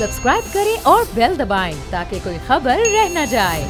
Subscribe करें और bell दबाएं ताकि कोई खबर रह न जाए।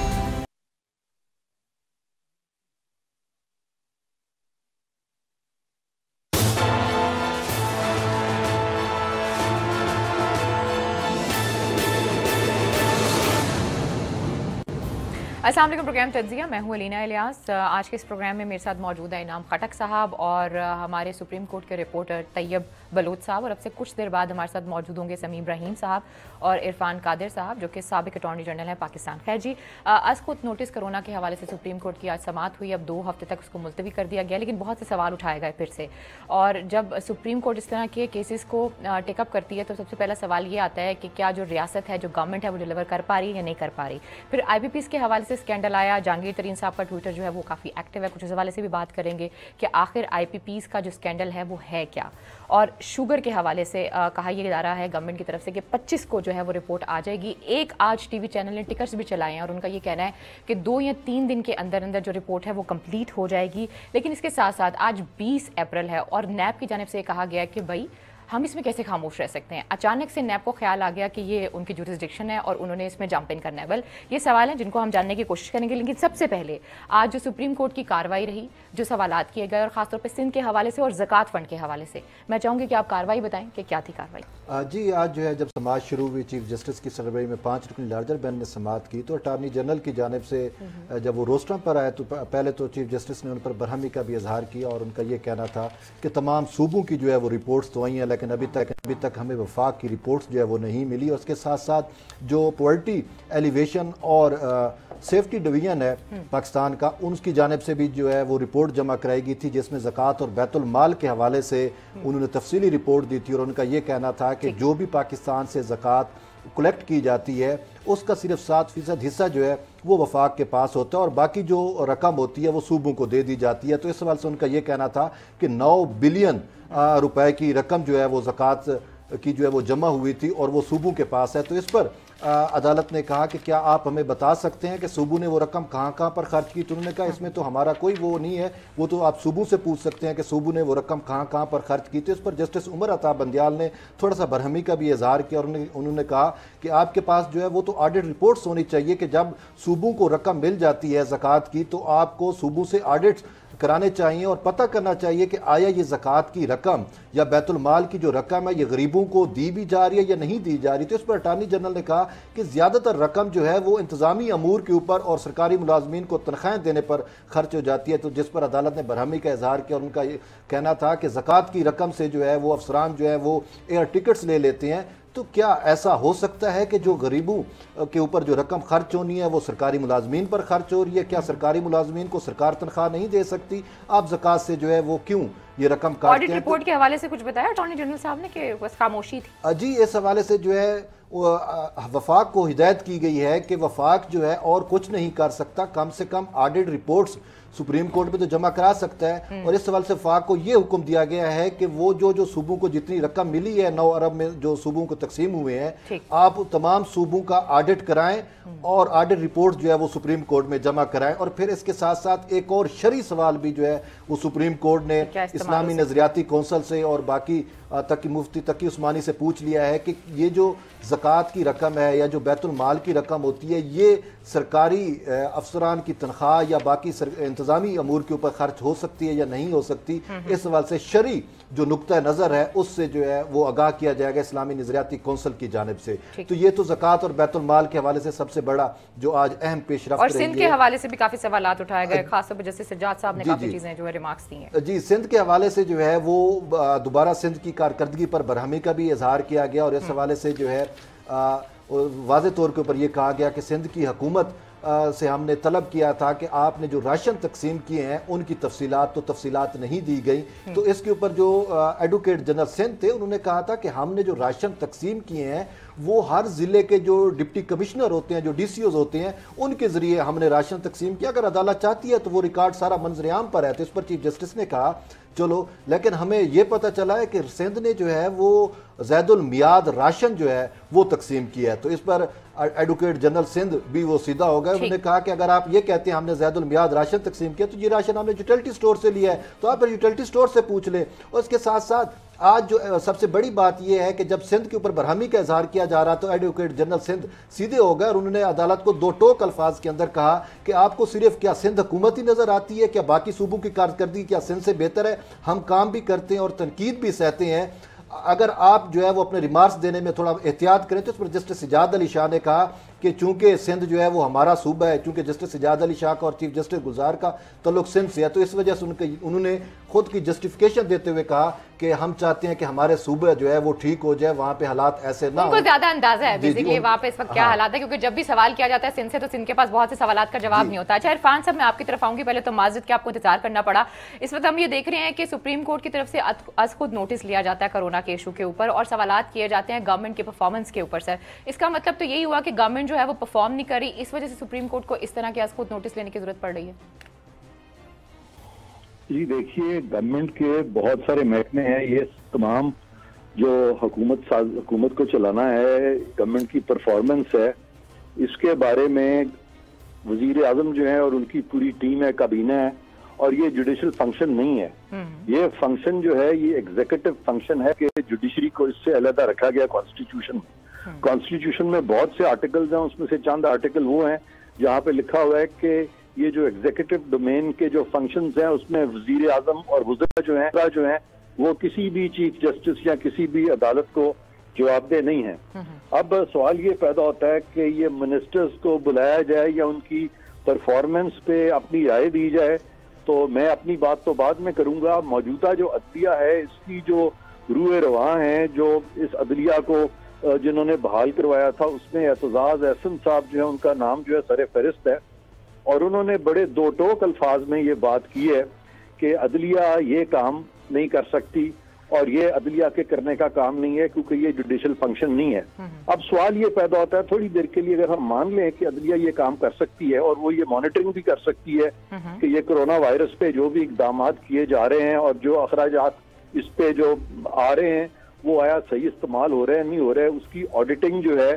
अस्सलाम वालेकुम। प्रोग्राम तज्जिया, मैं हूँ अलीना इलियास। आज के इस प्रोग्राम में मेरे साथ मौजूद है इनाम खटक साहब और हमारे सुप्रीम कोर्ट के रिपोर्टर तैयब बलोच साहब, और अब से कुछ देर बाद हमारे साथ मौजूद होंगे समीम रहीम साहब और इरफान कादिर साहब जो कि साबिक अटॉर्नी जनरल हैं पाकिस्तान। खैर जी, आज खुद नोटिस कोरोना के हवाले से सुप्रीम कोर्ट की आज समाअत हुई। अब 2 हफ्ते तक उसको मुलतवी कर दिया गया, लेकिन बहुत से सवाल उठाए गए फिर से। और जब सुप्रीम कोर्ट इस तरह के केसेस को टेकअप करती है तो सबसे पहला सवाल ये आता है कि क्या जो रियासत है, जो गवर्नमेंट है, वो डिलीवर कर पा रही है या नहीं कर पा रही। फिर IBPs के हवाले से स्कैंडल आया। जहांगीर तरीन साहब का ट्विटर जो है वो काफ़ी एक्टिव है, कुछ इस हवाले से भी बात करेंगे कि आखिर IPPs का जो स्कैंडल है वो है क्या। और शुगर के हवाले से कहा यह जा रहा है गवर्नमेंट की तरफ से कि 25 को जो है वो रिपोर्ट आ जाएगी। एक आज TV चैनल ने टिकट्स भी चलाए हैं और उनका ये कहना है कि 2 या 3 दिन के अंदर अंदर जो रिपोर्ट है वो कंप्लीट हो जाएगी। लेकिन इसके साथ साथ आज 20 अप्रैल है और NAB की जानिब से कहा गया कि भाई हम इसमें कैसे खामोश रह सकते हैं। अचानक से NAB को ख्याल आ गया कि ये उनकी जुरिसडिक्शन है और उन्होंने इसमें जंप इन करना है। वेल, ये सवाल हैं जिनको हम जानने की कोशिश करेंगे, लेकिन सबसे पहले आज जो सुप्रीम कोर्ट की कार्रवाई रही, जो सवालात किए गए और खासतौर पर सिंध के हवाले से और ज़कात फंड के हवाले से, मैं चाहूँगी कि आप कार्रवाई बताएं कि क्या थी कार्रवाई। जी, आज जो है जब समाअत शुरू हुई, चीफ जस्टिस की सरबराही में 5 रुकनी लार्जर बेंच ने समाअत की, तो अटारनी जनरल की जानिब से जब वो रोस्टर पर आए तो पहले तो चीफ जस्टिस ने उन पर बरहमी का भी इजहार किया और उनका ये कहना था कि तमाम सूबों की जो है वो रिपोर्ट्स तो आई हैं, लेकिन अभी तक हमें वफाक की रिपोर्ट्स जो है वो नहीं मिली। और उसके साथ साथ जो पॉवर्टी एलिवेशन और सेफ्टी डिवीजन है पाकिस्तान का, उनकी जानिब से भी जो है वो रिपोर्ट जमा कराई गई थी जिसमें ज़कात और बैतुल माल के हवाले से उन्होंने तफसीली रिपोर्ट दी थी। और उनका ये कहना था कि जो भी पाकिस्तान से ज़कात कलेक्ट की जाती है उसका सिर्फ 7% हिस्सा जो है वो वफाक के पास होता है और बाकी जो रकम होती है वो सूबों को दे दी जाती है। तो इस सवाल से उनका ये कहना था कि 9 बिलियन रुपए की रकम जो है वो ज़कात की जो है वो जमा हुई थी और वो सूबों के पास है। तो इस पर अदालत ने कहा कि क्या आप हमें बता सकते हैं कि सूबों ने वो रकम कहाँ पर खर्च की। तो उन्होंने कहा इसमें तो हमारा कोई वो नहीं है, वो तो आप सूबों से पूछ सकते हैं कि सूबों ने वो रकम कहाँ पर खर्च की। तो इस पर जस्टिस उमर अता बंदियाल ने थोड़ा सा बरहमी का भी इजहार किया और उन्होंने कहा कि आपके पास जो है वो तो ऑडिट रिपोर्ट्स होनी चाहिए कि जब सूबों को रकम मिल जाती है ज़कात की तो आपको सूबों से ऑडिट कराने चाहिए और पता करना चाहिए कि आया ये ज़कात की रकम या बैतुल माल की जो रकम है ये गरीबों को दी भी जा रही है या नहीं दी जा रही। तो इस पर अटार्नी जनरल ने कहा कि ज़्यादातर रकम जो है वो इंतज़ामी अमूर के ऊपर और सरकारी मुलाजमीन को तनख्वाहें देने पर खर्च हो जाती है। तो जिस पर अदालत ने बरहमी का इजहार किया और उनका ये कहना था कि ज़कात की रकम से जो है वो अफसरान जो है वो एयर टिकट्स ले लेते हैं। तो क्या ऐसा हो सकता है कि जो गरीबों के ऊपर जो रकम खर्च होनी है वो सरकारी मुलाजमीन पर खर्च हो रही है? क्या सरकारी मुलाजमीन को सरकार तनख्वाह नहीं दे सकती? आप ज़कात से जो है वो क्यों ये रकम काटते हैं? ऑडिट रिपोर्ट के हवाले से कुछ बताया अटॉर्नी जनरल साहब ने कि बस खामोशी थी। जी, इस हवाले से जो है वफाक को हिदायत की गई है कि वफाक जो है और कुछ नहीं कर सकता, कम से कम ऑडिट रिपोर्ट्स सुप्रीम कोर्ट में तो जमा करा सकता है। और इस सवाल से वफाक को यह हुक्म दिया गया है कि वो जो सूबों को जितनी रकम मिली है 9 अरब में जो सूबों को तकसीम हुए हैं, आप तमाम सूबों का ऑडिट कराएं और ऑडिट रिपोर्ट जो है वो सुप्रीम कोर्ट में जमा कराएं। और फिर इसके साथ साथ एक और शरई सवाल भी जो है वो सुप्रीम कोर्ट ने इस्लामी नजरियाती कौंसल से और बाकी तकी मुफ्ती तकी उस्मानी से पूछ लिया है कि ये जो ज़कात की रकम है या जो बैतुल माल की रकम होती है ये सरकारी अफसरान की तनख्वाह या बाकी इंतजामी अमूर के ऊपर खर्च हो सकती है या नहीं हो सकती। इस सवाल से शरई जो नुक्ता नज़र है उससे जो है वो आगाह किया जाएगा इस्लामी नजरियाती कौंसल की जानिब से। तो ये तो ज़कात और बैतुल माल के हवाले से सबसे बड़ा जो आज अहम पेशरफ्त और सिंध के हवाले से भी काफी सवालात उठाए गए, खासतौर पर जस्टिस सज्जाद साहब ने काफी चीजें जो है रिमार्क्स दी हैं। जी, सिंध के हवाले से जो है वो दोबारा सिंध की कारकर्दगी पर बरहमी का भी इजहार किया गया और इस हवाले से जो है वाज़े तौर के ऊपर ये कहा गया कि सिंध की हुकूमत से हमने तलब किया था कि आपने जो राशन तकसीम किए हैं उनकी तफसीलात नहीं दी गई। तो इसके ऊपर जो एडवोकेट जनरल सिंध थे उन्होंने कहा था कि हमने जो राशन तकसीम किए हैं वो हर ज़िले के जो डिप्टी कमिश्नर होते हैं, जो DCOs होते हैं, उनके ज़रिए हमने राशन तकसीम किया। अगर अदालत चाहती है तो वो रिकॉर्ड सारा मंजर-ए-आम पर है। तो इस पर चीफ जस्टिस ने कहा चलो, लेकिन हमें ये पता चला है कि सिंध ने जो है वो ज़ैदुल मियाद राशन जो है वो तकसीम किया है। तो इस पर एडवोकेट जनरल सिंध भी वो सीधा हो गए। उन्होंने कहा कि अगर आप ये कहते हैं हमने ज़ैदुल मियाद राशन तकसीम किया तो ये राशन हमने यूटिलिटी स्टोर से लिया है, तो आप यूटिलिटी स्टोर से पूछ लें। और इसके साथ साथ आज जो सबसे बड़ी बात यह है कि जब सिंध के ऊपर बरहमी का इजहार किया जा रहा तो एडवोकेट जनरल सिंध सीधे हो गए और उन्होंने अदालत को दो टोक अल्फाज के अंदर कहा कि आपको सिर्फ क्या सिंध हुकूमत ही नजर आती है, क्या बाकी सूबों की कारकर्दगी क्या सिंध से बेहतर है? हम काम भी करते हैं और तनकीद भी सहते हैं। अगर आप जो है वो अपने रिमार्क्स देने में थोड़ा एहतियात करें तो इस पर जस्टिस सिजाद अली शाह ने कहा कि चूंकि सिंध जो है वो हमारा सूबा है, चूंकि जस्टिस सिजाद अली शाह का और चीफ जस्टिस गुलजार का ताल्लुक सिंध से है, तो इस वजह से उन्होंने खुद की जस्टिफिकेशन देते हुए कहा कि हम चाहते हैं कि हमारे सूबे जो है वो ठीक हो जाए, वहां पे हालात ऐसे ना उनको ज्यादा अंदाजा है बेसिकली वहां पे इस वक्त क्या हालात है, क्योंकि जब भी सवाल किया जाता है सिंध से तो सिंध के पास बहुत से सवालात का जवाब नहीं होता। अच्छा इरफान साहब, मैं आपकी तरफ आऊंगी, पहले तो माजिद के आपको इंतजार करना पड़ा। इस वक्त हम ये देख रहे हैं कि सुप्रीम कोर्ट की तरफ से अज खुद नोटिस लिया जाता है कोरोना के इशू के ऊपर और सवालात किए जाते हैं गवर्नमेंट के परफॉर्मेंस के ऊपर। सर इसका मतलब तो यही हुआ कि गवर्नमेंट जो है वो परफॉर्म नहीं करी, इस वजह से सुप्रीम कोर्ट को इस तरह के अज खुद नोटिस लेने की जरूरत पड़ रही है। जी देखिए, गवर्नमेंट के बहुत सारे महकमे हैं, ये तमाम जो हुकूमत को चलाना है, गवर्नमेंट की परफॉर्मेंस है, इसके बारे में वजीर आजम जो है और उनकी पूरी टीम है, काबीना है, और ये जुडिशल फंक्शन नहीं है। ये फंक्शन जो है ये एग्जीक्यूटिव फंक्शन है कि जुडिशरी को इससे अलग रखा गया कॉन्स्टिट्यूशन में। कॉन्स्टिट्यूशन में बहुत से आर्टिकल्स हैं, उसमें से चंद आर्टिकल वो हैं जहाँ पे लिखा हुआ है कि ये जो एग्जीक्यूटिव डोमेन के जो फंक्शंस हैं उसमें वजीर आजम और वज़रा जो हैं वो किसी भी चीफ जस्टिस या किसी भी अदालत को जवाबदेह नहीं है। अब सवाल ये पैदा होता है कि ये मिनिस्टर्स को बुलाया जाए या उनकी परफॉर्मेंस पे अपनी राय दी जाए। तो मैं अपनी बात तो बाद में करूंगा। मौजूदा जो अदलिया है इसकी जो रूए रवां है, जो इस अदलिया को जिन्होंने बहाल करवाया था उसमें एतजाज एहसन साहब जो है उनका नाम जो है सरे फहरिस्त है, और उन्होंने बड़े दो टोक अल्फाज में ये बात की है कि अदलिया ये काम नहीं कर सकती और ये अदलिया के करने का काम नहीं है क्योंकि ये जुडिशल फंक्शन नहीं है। अब सवाल ये पैदा होता है, थोड़ी देर के लिए अगर हम मान लें कि अदलिया ये काम कर सकती है और वो ये मॉनिटरिंग भी कर सकती है कि ये कोरोना वायरस पे जो भी इकदाम किए जा रहे हैं और जो अखराजात इस पे जो आ रहे हैं वो आया सही इस्तेमाल हो रहे हैं नहीं हो रहे हैं, उसकी ऑडिटिंग जो है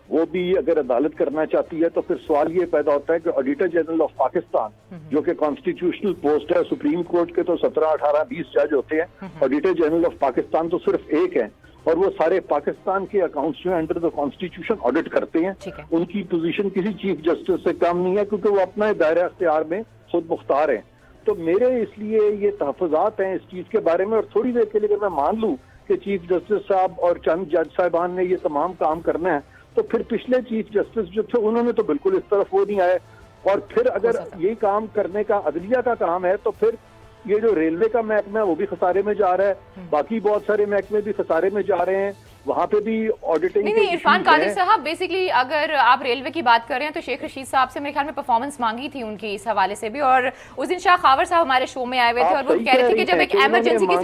वो भी अगर अदालत करना चाहती है तो फिर सवाल ये पैदा होता है कि ऑडिटर जनरल ऑफ पाकिस्तान जो कि कॉन्स्टिट्यूशनल पोस्ट है, सुप्रीम कोर्ट के तो 17, 18, 20 जज होते हैं, ऑडिटर जनरल ऑफ पाकिस्तान तो सिर्फ एक है और वो सारे पाकिस्तान के अकाउंट्स जो है अंडर द कॉन्स्टिट्यूशन ऑडिट करते हैं। उनकी पोजीशन किसी चीफ जस्टिस से कम नहीं है क्योंकि वो अपना दायरा इख्तियार में खुद मुख्तार हैं। तो मेरे इसलिए ये तहफ़्फ़ुज़ात हैं इस चीज के बारे में। और थोड़ी देर के लिए अगर मैं मान लूँ कि चीफ जस्टिस साहब और चंद जज साहिबान ने ये तमाम काम करना है तो फिर पिछले चीफ जस्टिस जो थे उन्होंने तो बिल्कुल इस तरफ वो नहीं आए। और फिर अगर यही काम करने का अदलिया का काम है तो फिर ये जो रेलवे का महकमा है वो भी खसारे में जा रहा है, बाकी बहुत सारे महकमे भी खसारे में जा रहे हैं, वहां पे भी ऑडिटिंग नहीं इरफान कादिर साहब, बेसिकली अगर आप रेलवे की बात कर रहे हैं तो शेख रशीद साहब से मेरे ख्याल में परफॉर्मेंस मांगी थी उनकी इस हवाले से भी, और उस दिन शाह खावर साहब हमारे शो में आए हुए थे और वो कह रहे थे कि जब एक इमरजेंसी की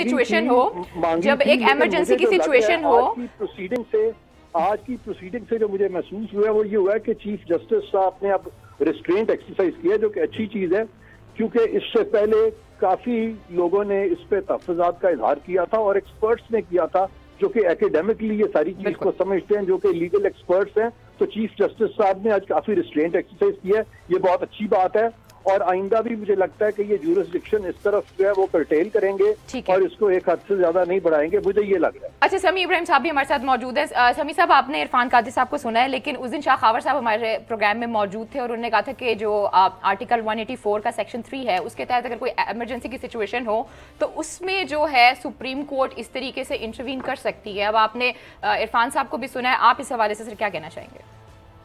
सिचुएशन हो, आज की प्रोसीडिंग से जो मुझे महसूस हुआ है वो ये हुआ है कि चीफ जस्टिस साहब ने अब रिस्ट्रेंट एक्सरसाइज किया जो कि अच्छी चीज है, क्योंकि इससे पहले काफी लोगों ने इस पे तहफ़्फ़ुज़ात का इजहार किया था और एक्सपर्ट्स ने किया था जो कि एकेडमिकली ये सारी चीज को समझते हैं, जो कि लीगल एक्सपर्ट्स हैं। तो चीफ जस्टिस साहब ने आज काफी रिस्ट्रेंट एक्सरसाइज किया है, ये बहुत अच्छी बात है। और आइंदा भी मुझे लगता है कि ये ज्यूरिसडिक्शन इस तरफ जो है वो कर्टेल करेंगे और इसको एक हद से ज्यादा नहीं बढ़ाएंगे, मुझे ये लग रहा है। अच्छा, समी इब्राहिम साहब भी हमारे साथ मौजूद है। समी साहब, आपने इरफान कादिर साहब को सुना है, लेकिन उस दिन शाह खावर साहब हमारे प्रोग्राम में मौजूद थे और उन्होंने कहा था कि जो आर्टिकल 184 का सेक्शन 3 है उसके तहत अगर कोई इमरजेंसी की सिचुएशन हो तो उसमें जो है सुप्रीम कोर्ट इस तरीके से इंटरवीन कर सकती है। अब आपने इरफान साहब को भी सुना है, आप इस हवाले से सर क्या कहना चाहेंगे?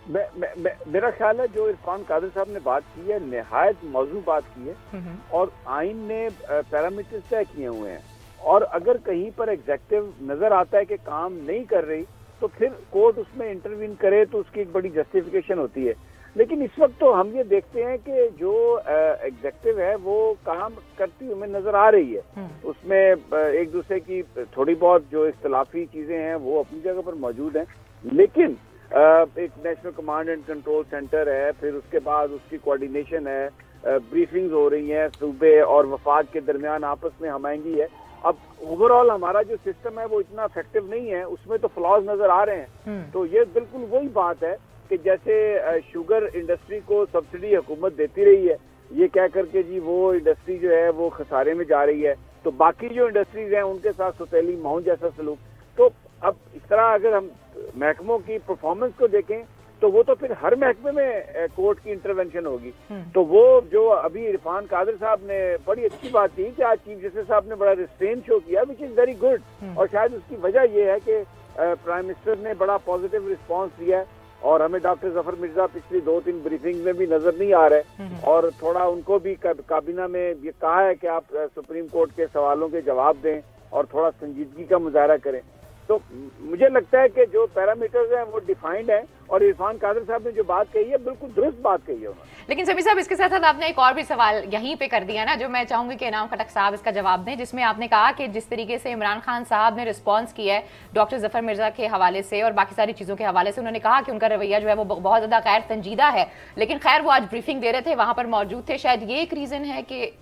मेरा ख्याल है जो इरफान कादिर साहब ने बात की है निहायत मौजू बात की है और आइन ने पैरामीटर्स तय किए हुए हैं, और अगर कहीं पर एग्जेक्टिव नजर आता है कि काम नहीं कर रही तो फिर कोर्ट उसमें इंटरवीन करे तो उसकी एक बड़ी जस्टिफिकेशन होती है। लेकिन इस वक्त तो हम ये देखते हैं कि जो एग्जेक्टिव है वो काम करती हमें नजर आ रही है, उसमें एक दूसरे की थोड़ी बहुत जो इख्तलाफी चीजें हैं वो अपनी जगह पर मौजूद हैं, लेकिन एक national command and control centre है, फिर उसके बाद उसकी कोऑर्डिनेशन है, ब्रीफिंग्स हो रही हैं सूबे और वफाक के दरमियान आपस में हमायंगी है। अब ओवरऑल हमारा जो सिस्टम है वो इतना इफेक्टिव नहीं है, उसमें तो फ्लॉज नजर आ रहे हैं। तो ये बिल्कुल वही बात है कि जैसे शुगर इंडस्ट्री को सब्सिडी हुकूमत देती रही है, ये कह करके जी वो इंडस्ट्री जो है वो खसारे में जा रही है, तो बाकी जो इंडस्ट्रीज हैं उनके साथ सौतेली महू जैसा सलूक। तो अब इस तरह अगर हम महकमों की परफॉर्मेंस को देखें तो वो तो फिर हर महकमे में कोर्ट की इंटरवेंशन होगी। तो वो जो अभी इरफान कादर साहब ने बड़ी अच्छी बात की कि आज चीफ जस्टिस साहब ने बड़ा रिस्ट्रेन शो किया, विच इज वेरी गुड। और शायद उसकी वजह ये है कि प्राइम मिनिस्टर ने बड़ा पॉजिटिव रिस्पांस दिया है और हमें डॉक्टर जफर मिर्जा पिछली 2-3 ब्रीफिंग में भी नजर नहीं आ रहे और थोड़ा उनको भी काबीना में ये कहा है कि आप सुप्रीम कोर्ट के सवालों के जवाब दें और थोड़ा संजीदगी का मुजाहरा करें। तो मुझे लगता है कि जो पैरामीटर्स हैं वो डिफाइंड हैं और इरफान कादर साहब ने जो बात कही है बिल्कुल दुरुस्त बात कही है उन्होंने। लेकिन सभी साहब इसके साथ साथ आपने एक और भी सवाल यहीं पे कर दिया ना, जो मैं चाहूंगी कि इनाम खटक साहब इसका जवाब दें, जिसमें आपने कहा कि जिस तरीके से इमरान खान साहब ने रिस्पॉन्स किया है डॉक्टर जफर मिर्जा के हवाले से और बाकी सारी चीज़ों के हवाले से, उन्होंने कहा कि उनका रवैया जो है वो बहुत ज़्यादा गैर संजीदा है। लेकिन खैर वो आज ब्रीफिंग दे रहे थे, वहां पर मौजूद थे, शायद ये एक रीज़न है कि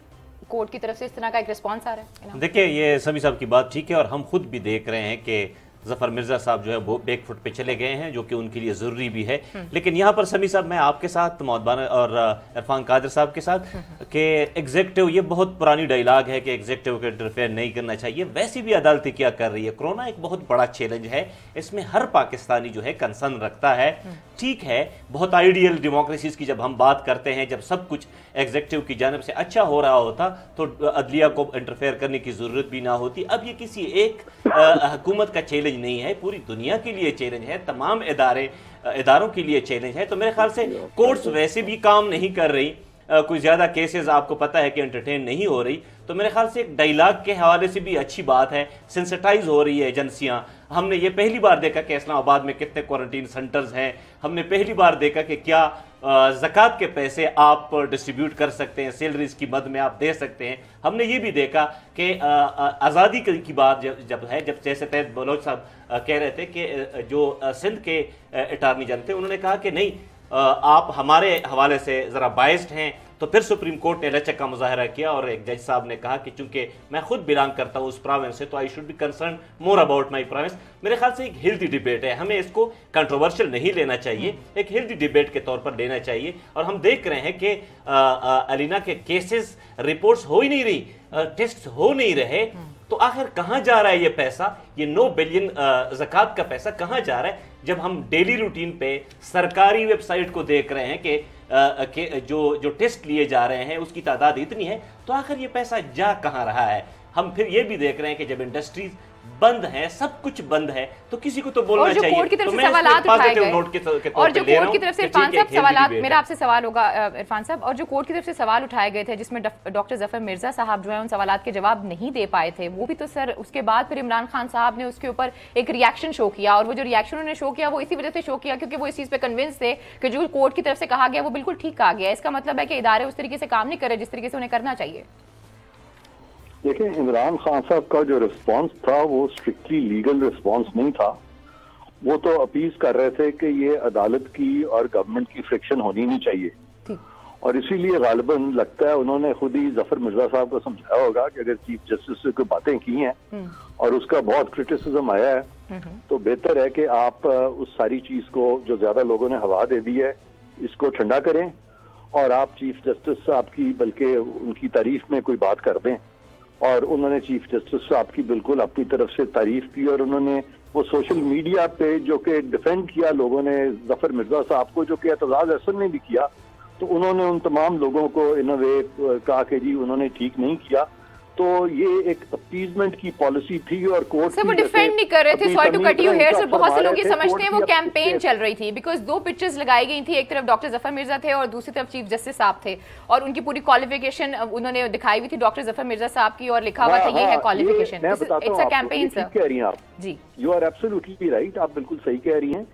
कोर्ट की तरफ से इस तरह का एक रिस्पॉन्स आ रहा है। देखिए ये सभी साहब की बात ठीक है और हम खुद भी देख रहे हैं कि जफर मिर्जा साहब जो है वो बैक फुट पे चले गए हैं, जो कि उनके लिए ज़रूरी भी है। लेकिन यहाँ पर समी साहब मैं आपके साथ मौदबाना और इरफान कादर साहब के साथ कि एग्जेक्टिव, ये बहुत पुरानी डायलॉग है कि एग्जेक्टिव को इंटरफेयर नहीं करना चाहिए। वैसे भी अदालतें क्या कर रही है, कोरोना एक बहुत बड़ा चैलेंज है, इसमें हर पाकिस्तानी जो है कंसर्न रखता है। ठीक है, बहुत आइडियल डेमोक्रेसीज की जब हम बात करते हैं, जब सब कुछ एग्जेक्टिव की जानिब से अच्छा हो रहा होता तो अदलिया को इंटरफेयर करने की ज़रूरत भी ना होती। अब ये किसी एक हुकूमत का चैलेंज नहीं है, पूरी दुनिया के लिए चैलेंज है, तमाम इदारों के लिए चैलेंज है। तो मेरे ख्याल से कोर्ट्स वैसे भी काम नहीं कर रही, कोई ज़्यादा केसेस आपको पता है कि एंटरटेन नहीं हो रही। तो मेरे ख्याल से एक डायलॉग के हवाले से भी अच्छी बात है, सेंसिटाइज हो रही है एजेंसियाँ। हमने ये पहली बार देखा कि इस्लामाबाद में कितने क्वारंटीन सेंटर्स हैं, हमने पहली बार देखा कि क्या ज़कात के पैसे आप डिस्ट्रीब्यूट कर सकते हैं, सैलरीज की मद में आप दे सकते हैं। हमने ये भी देखा कि आज़ादी की बात जब है, जब जैसे तैयब बलोच साहब कह रहे थे कि जो सिंध के अटॉर्नी जनरल थे, उन्होंने कहा कि नहीं आप हमारे हवाले से ज़रा बाइस्ड हैं, तो फिर सुप्रीम कोर्ट ने लचक का मुजाहरा किया और एक जज साहब ने कहा कि चूंकि मैं खुद बिलोंग करता हूँ उस प्रोविंस से, तो I should be concern more about my province. मेरे ख्याल से एक हेल्दी डिबेट है, हमें इसको कंट्रोवर्शियल नहीं लेना चाहिए, एक हेल्दी डिबेट के तौर पर लेना चाहिए। और हम देख रहे हैं कि अलीना के केसेस, रिपोर्ट्स हो ही नहीं रही, टेस्ट हो नहीं रहे, तो आखिर कहाँ जा रहा है ये पैसा, ये 9 बिलियन ज़कात का पैसा कहाँ जा रहा है? जब हम डेली रूटीन पे सरकारी वेबसाइट को देख रहे हैं कि जो टेस्ट लिए जा रहे हैं उसकी तादाद इतनी है, तो आखिर ये पैसा जा कहाँ रहा है? हम फिर ये भी देख रहे हैं कि जब इंडस्ट्रीज बंद है, सब कुछ बंद है, तो किसी को तो बोलना चाहिए। कोर्ट की तरफ से सवालात उठाए गए और जो कोर्ट की तरफ से इरफान साहब सवालात, मेरा आपसे सवाल होगा इरफान साहब, और जो कोर्ट की तरफ से सवाल उठाए गए थे जिसमें डॉक्टर जफर मिर्जा साहब जो है उन सवालात के जवाब नहीं दे पाए थे, वो भी तो सर उसके बाद फिर इमरान खान साहब ने उसके ऊपर एक रिएक्शन शो किया, और वो जो रिएक्शन उन्होंने शो किया वो इसी वजह से शो किया क्योंकि वो इस चीज़ पे कन्विंस थे कि जो कोर्ट की तरफ से कहा गया वो बिल्कुल ठीक कहा गया। इसका मतलब है कि इदारे उस तरीके से काम नहीं कर रहे जिस तरीके से उन्हें करना चाहिए। देखिए, इमरान खान साहब का जो रिस्पांस था वो स्ट्रिक्टली लीगल रिस्पांस नहीं था। वो तो अपील कर रहे थे कि ये अदालत की और गवर्नमेंट की फ्रिक्शन होनी नहीं चाहिए, और इसीलिए गालिबन लगता है उन्होंने खुद ही जफर मिर्जा साहब को समझाया होगा कि अगर चीफ जस्टिस से कोई बातें की हैं और उसका बहुत क्रिटिसिज्म आया है, तो बेहतर है कि आप उस सारी चीज को जो ज्यादा लोगों ने हवा दे दी है इसको ठंडा करें और आप चीफ जस्टिस साहब की बल्कि उनकी तारीफ में कोई बात कर दें। और उन्होंने चीफ जस्टिस साहब की बिल्कुल अपनी तरफ से तारीफ की, और उन्होंने वो सोशल मीडिया पे जो कि डिफेंड किया लोगों ने जफर मिर्जा साहब को, जो कि एतजाज अहसन ने भी किया, तो उन्होंने उन तमाम लोगों को इन अ वे कहा कि जी उन्होंने ठीक नहीं किया। तो ये एक अपीजमेंट की पॉलिसी थी और कोर्ट वो डिफेंड नहीं कर रहे थे। Sorry to cut you here sir, बहुत से लोग ये समझते हैं वो कैंपेन चल रही थी, बिकॉज 2 पिक्चर्स लगाई गई थी, एक तरफ डॉक्टर जफर मिर्जा थे और दूसरी तरफ चीफ जस्टिस साहब थे, और उनकी पूरी क्वालिफिकेशन उन्होंने दिखाई हुई थी डॉक्टर जफर मिर्जा साहब की, और लिखा हुआ था ये है qualification. It's a campaign sir. कह रही हैं आप जी, यू आर एब्सोल्युटली राइट, आप बिल्कुल सही कह रही हैं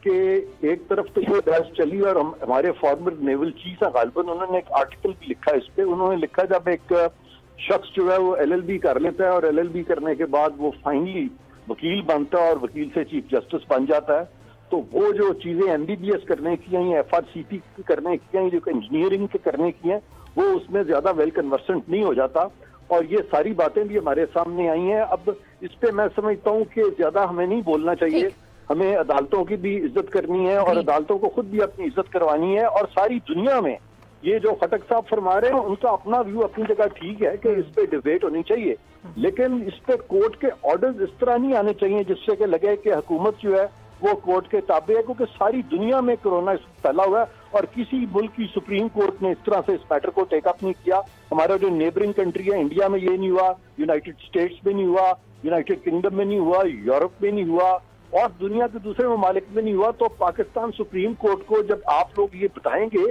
कि एक तरफ तो ये बहस चली और हमारे फॉर्मर नेवल चीफ हैं गालिबन, उन्होंने एक आर्टिकल भी लिखा इस पे। उन्होंने लिखा जब एक शख्स जो है वो LLB कर लेता है और LLB करने के बाद वो फाइनली वकील बनता है और वकील से चीफ जस्टिस बन जाता है, तो वो जो चीजें MBBS करने की हैं, FRCP करने की हैं, जो इंजीनियरिंग के करने की हैं, वो उसमें ज्यादा वेल कन्वर्सेंट नहीं हो जाता। और ये सारी बातें भी हमारे सामने आई हैं। अब इस पे मैं समझता हूँ कि ज्यादा हमें नहीं बोलना चाहिए, हमें अदालतों की भी इज्जत करनी है और अदालतों को खुद भी अपनी इज्जत करवानी है, और सारी दुनिया में ये जो खटक साहब फरमा रहे हैं उनका अपना व्यू अपनी जगह ठीक है कि इस पे डिबेट होनी चाहिए, लेकिन इस पे कोर्ट के ऑर्डर्स इस तरह नहीं आने चाहिए जिससे कि लगे कि हुकूमत जो है वो कोर्ट के ताबे है, क्योंकि सारी दुनिया में कोरोना फैला हुआ है और किसी मुल्क की सुप्रीम कोर्ट ने इस तरह से इस मैटर को टेकअप नहीं किया। हमारा जो नेबरिंग कंट्री है इंडिया में ये नहीं हुआ, यूनाइटेड स्टेट्स में नहीं हुआ, यूनाइटेड किंगडम में नहीं हुआ, यूरोप में नहीं हुआ और दुनिया के दूसरे ममालिक में नहीं हुआ। तो पाकिस्तान सुप्रीम कोर्ट को जब आप लोग ये बताएंगे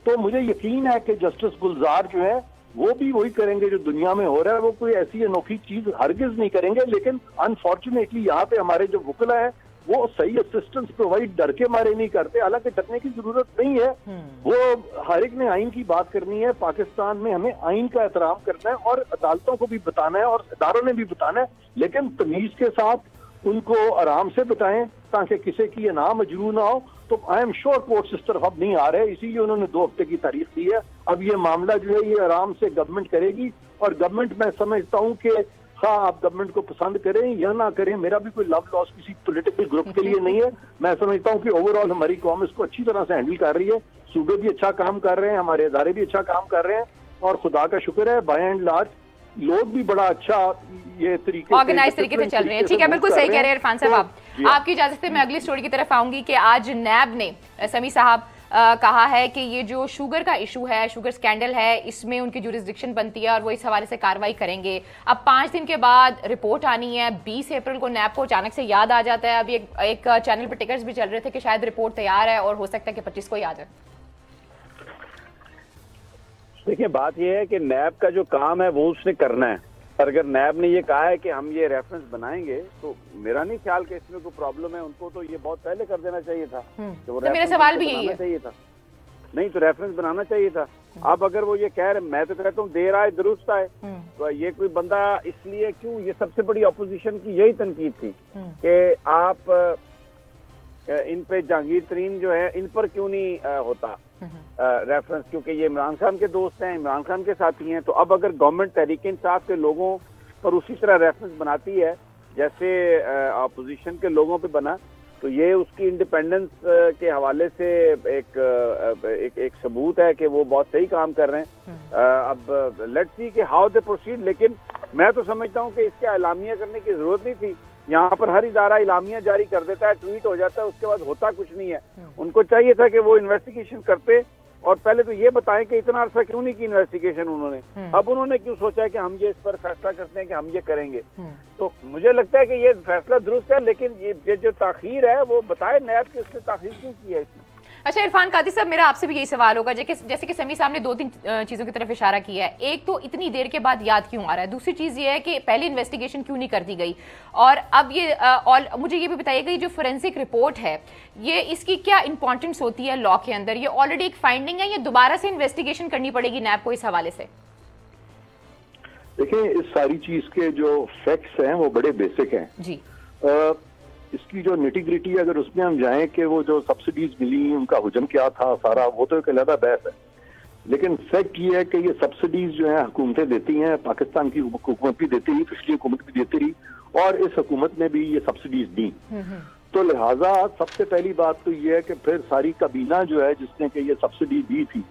तो मुझे यकीन है कि जस्टिस गुलजार जो है वो भी वही करेंगे जो दुनिया में हो रहा है। वो कोई ऐसी अनोखी चीज हरगिज नहीं करेंगे, लेकिन अनफॉर्चुनेटली यहाँ पे हमारे जो वकील है वो सही असिस्टेंस प्रोवाइड डर के मारे नहीं करते। हालांकि डरने की जरूरत नहीं है, वो हर एक ने आइन की बात करनी है। पाकिस्तान में हमें आइन का एहतराम करना है और अदालतों को भी बताना है और इदारों ने भी बताना है, लेकिन तमीज के साथ उनको आराम से बताएं ताकि किसी की ये ना मजरू ना हो। तो आई एम श्योर कोर्ट्स इस तरफ अब नहीं आ रहे, इसीलिए उन्होंने 2 हफ्ते की तारीख दी है। अब ये मामला जो है ये आराम से गवर्नमेंट करेगी और गवर्नमेंट मैं समझता हूँ कि हाँ आप गवर्नमेंट को पसंद करें या ना करें, मेरा भी कोई लव लॉस किसी पॉलिटिकल ग्रुप के लिए नहीं है। मैं समझता हूँ कि ओवरऑल हमारी कौम इसको अच्छी तरह से हैंडल कर रही है, सूबे भी अच्छा काम कर रहे हैं, हमारे इदारे भी अच्छा काम कर रहे हैं और खुदा का शुक्र है बाय एंड लार्ज लोग भी बड़ा अच्छा ये तरीके ऑर्गेनाइज तरीके से चल रहे हैं। ठीक है, बिल्कुल सही कह रहे हैं इरफान साहब। आपकी इजाजत से मैं अगली स्टोरी की तरफ आऊंगी कि आज नैब ने समी साहब कहा है कि ये जो शुगर का इशू है, शुगर स्कैंडल है, इसमें उनकी जुरिस्डिक्शन बनती है और वो इस हवाले से कार्रवाई करेंगे। अब 5 दिन के बाद रिपोर्ट आनी है। 20 अप्रैल को नैब को अचानक से याद आ जाता है। अभी एक चैनल पर टिकट्स भी चल रहे थे कि शायद रिपोर्ट तैयार है और हो सकता है कि 25 को ही आ जाए। देखिए बात यह है कि नैब का जो काम है वो उसने करना है, और अगर नैब ने ये कहा है कि हम ये रेफरेंस बनाएंगे तो मेरा नहीं ख्याल कि इसमें कोई प्रॉब्लम है। उनको तो ये बहुत पहले कर देना चाहिए था। तो मेरा सवाल भी यही है, चाहिए था नहीं तो रेफरेंस बनाना चाहिए था। अब अगर वो ये कह रहे, मैं तो कहता हूँ देर आए दुरुस्त आए, तो ये कोई बंदा इसलिए क्यों, ये सबसे बड़ी अपोजिशन की यही तनकीद थी कि आप इन पे जहांगीर तरीन जो है इन पर क्यों नहीं होता रेफरेंस, क्योंकि ये इमरान खान के दोस्त हैं, इमरान खान के साथी हैं। तो अब अगर गवर्नमेंट तहरीक-ए-इंसाफ के लोगों पर उसी तरह रेफरेंस बनाती है जैसे अपोजिशन के लोगों पे बना, तो ये उसकी इंडिपेंडेंस के हवाले से एक सबूत है कि वो बहुत सही काम कर रहे हैं। अब लेट्स सी कि हाउ दे प्रोसीड, लेकिन मैं तो समझता हूँ कि इसके एलामिया करने की जरूरत नहीं थी। यहाँ पर हर इदारा इलामिया जारी कर देता है, ट्वीट हो जाता है, उसके बाद होता कुछ नहीं है। उनको चाहिए था कि वो इन्वेस्टिगेशन करते और पहले तो ये बताएं कि इतना अर्सा क्यों नहीं की इन्वेस्टिगेशन उन्होंने। अब उन्होंने क्यों सोचा है कि हम ये इस पर फैसला करते हैं कि हम ये करेंगे। तो मुझे लगता है कि ये फैसला दुरुस्त है, लेकिन ये जो ताखीर है वो बताए नैब की उसने ताखीर क्यों की है। अच्छा इरफान कादी साहब, मेरा आपसे भी यही सवाल होगा, जैसे कि समी साहब ने 2-3 चीजों की तरफ इशारा किया है। एक तो इतनी देर के बाद याद क्यों आ रहा है, दूसरी चीज ये है कि पहले इन्वेस्टिगेशन क्यों नहीं कर दी गई, और अब ये और मुझे ये भी बताइएगा जो फोरेंसिक रिपोर्ट है ये इसकी क्या इंपॉर्टेंस होती है लॉ के अंदर, ये ऑलरेडी एक फाइंडिंग है या दोबारा से इन्वेस्टिगेशन करनी पड़ेगी नैब को इस हवाले से? देखिए इस सारी चीज के जो फैक्ट्स हैं वो बड़े बेसिक हैं जी। इसकी जो निटी-ग्रिटी अगर उसमें हम जाएं कि वो जो सब्सिडीज मिली उनका हुजम क्या था सारा, वो तो एक अलग बहस है। लेकिन फैक्ट ये है कि ये सब्सिडीज जो है हुकूमतें देती हैं, पाकिस्तान की हुकूमत भी देती रही, पिछली हुकूमत भी देती रही और इस हुकूमत ने भी ये सब्सिडीज दी। तो लिहाजा सबसे पहली बात तो ये है कि फिर सारी काबीना जो है जिसने कि ये सब्सिडी दी थी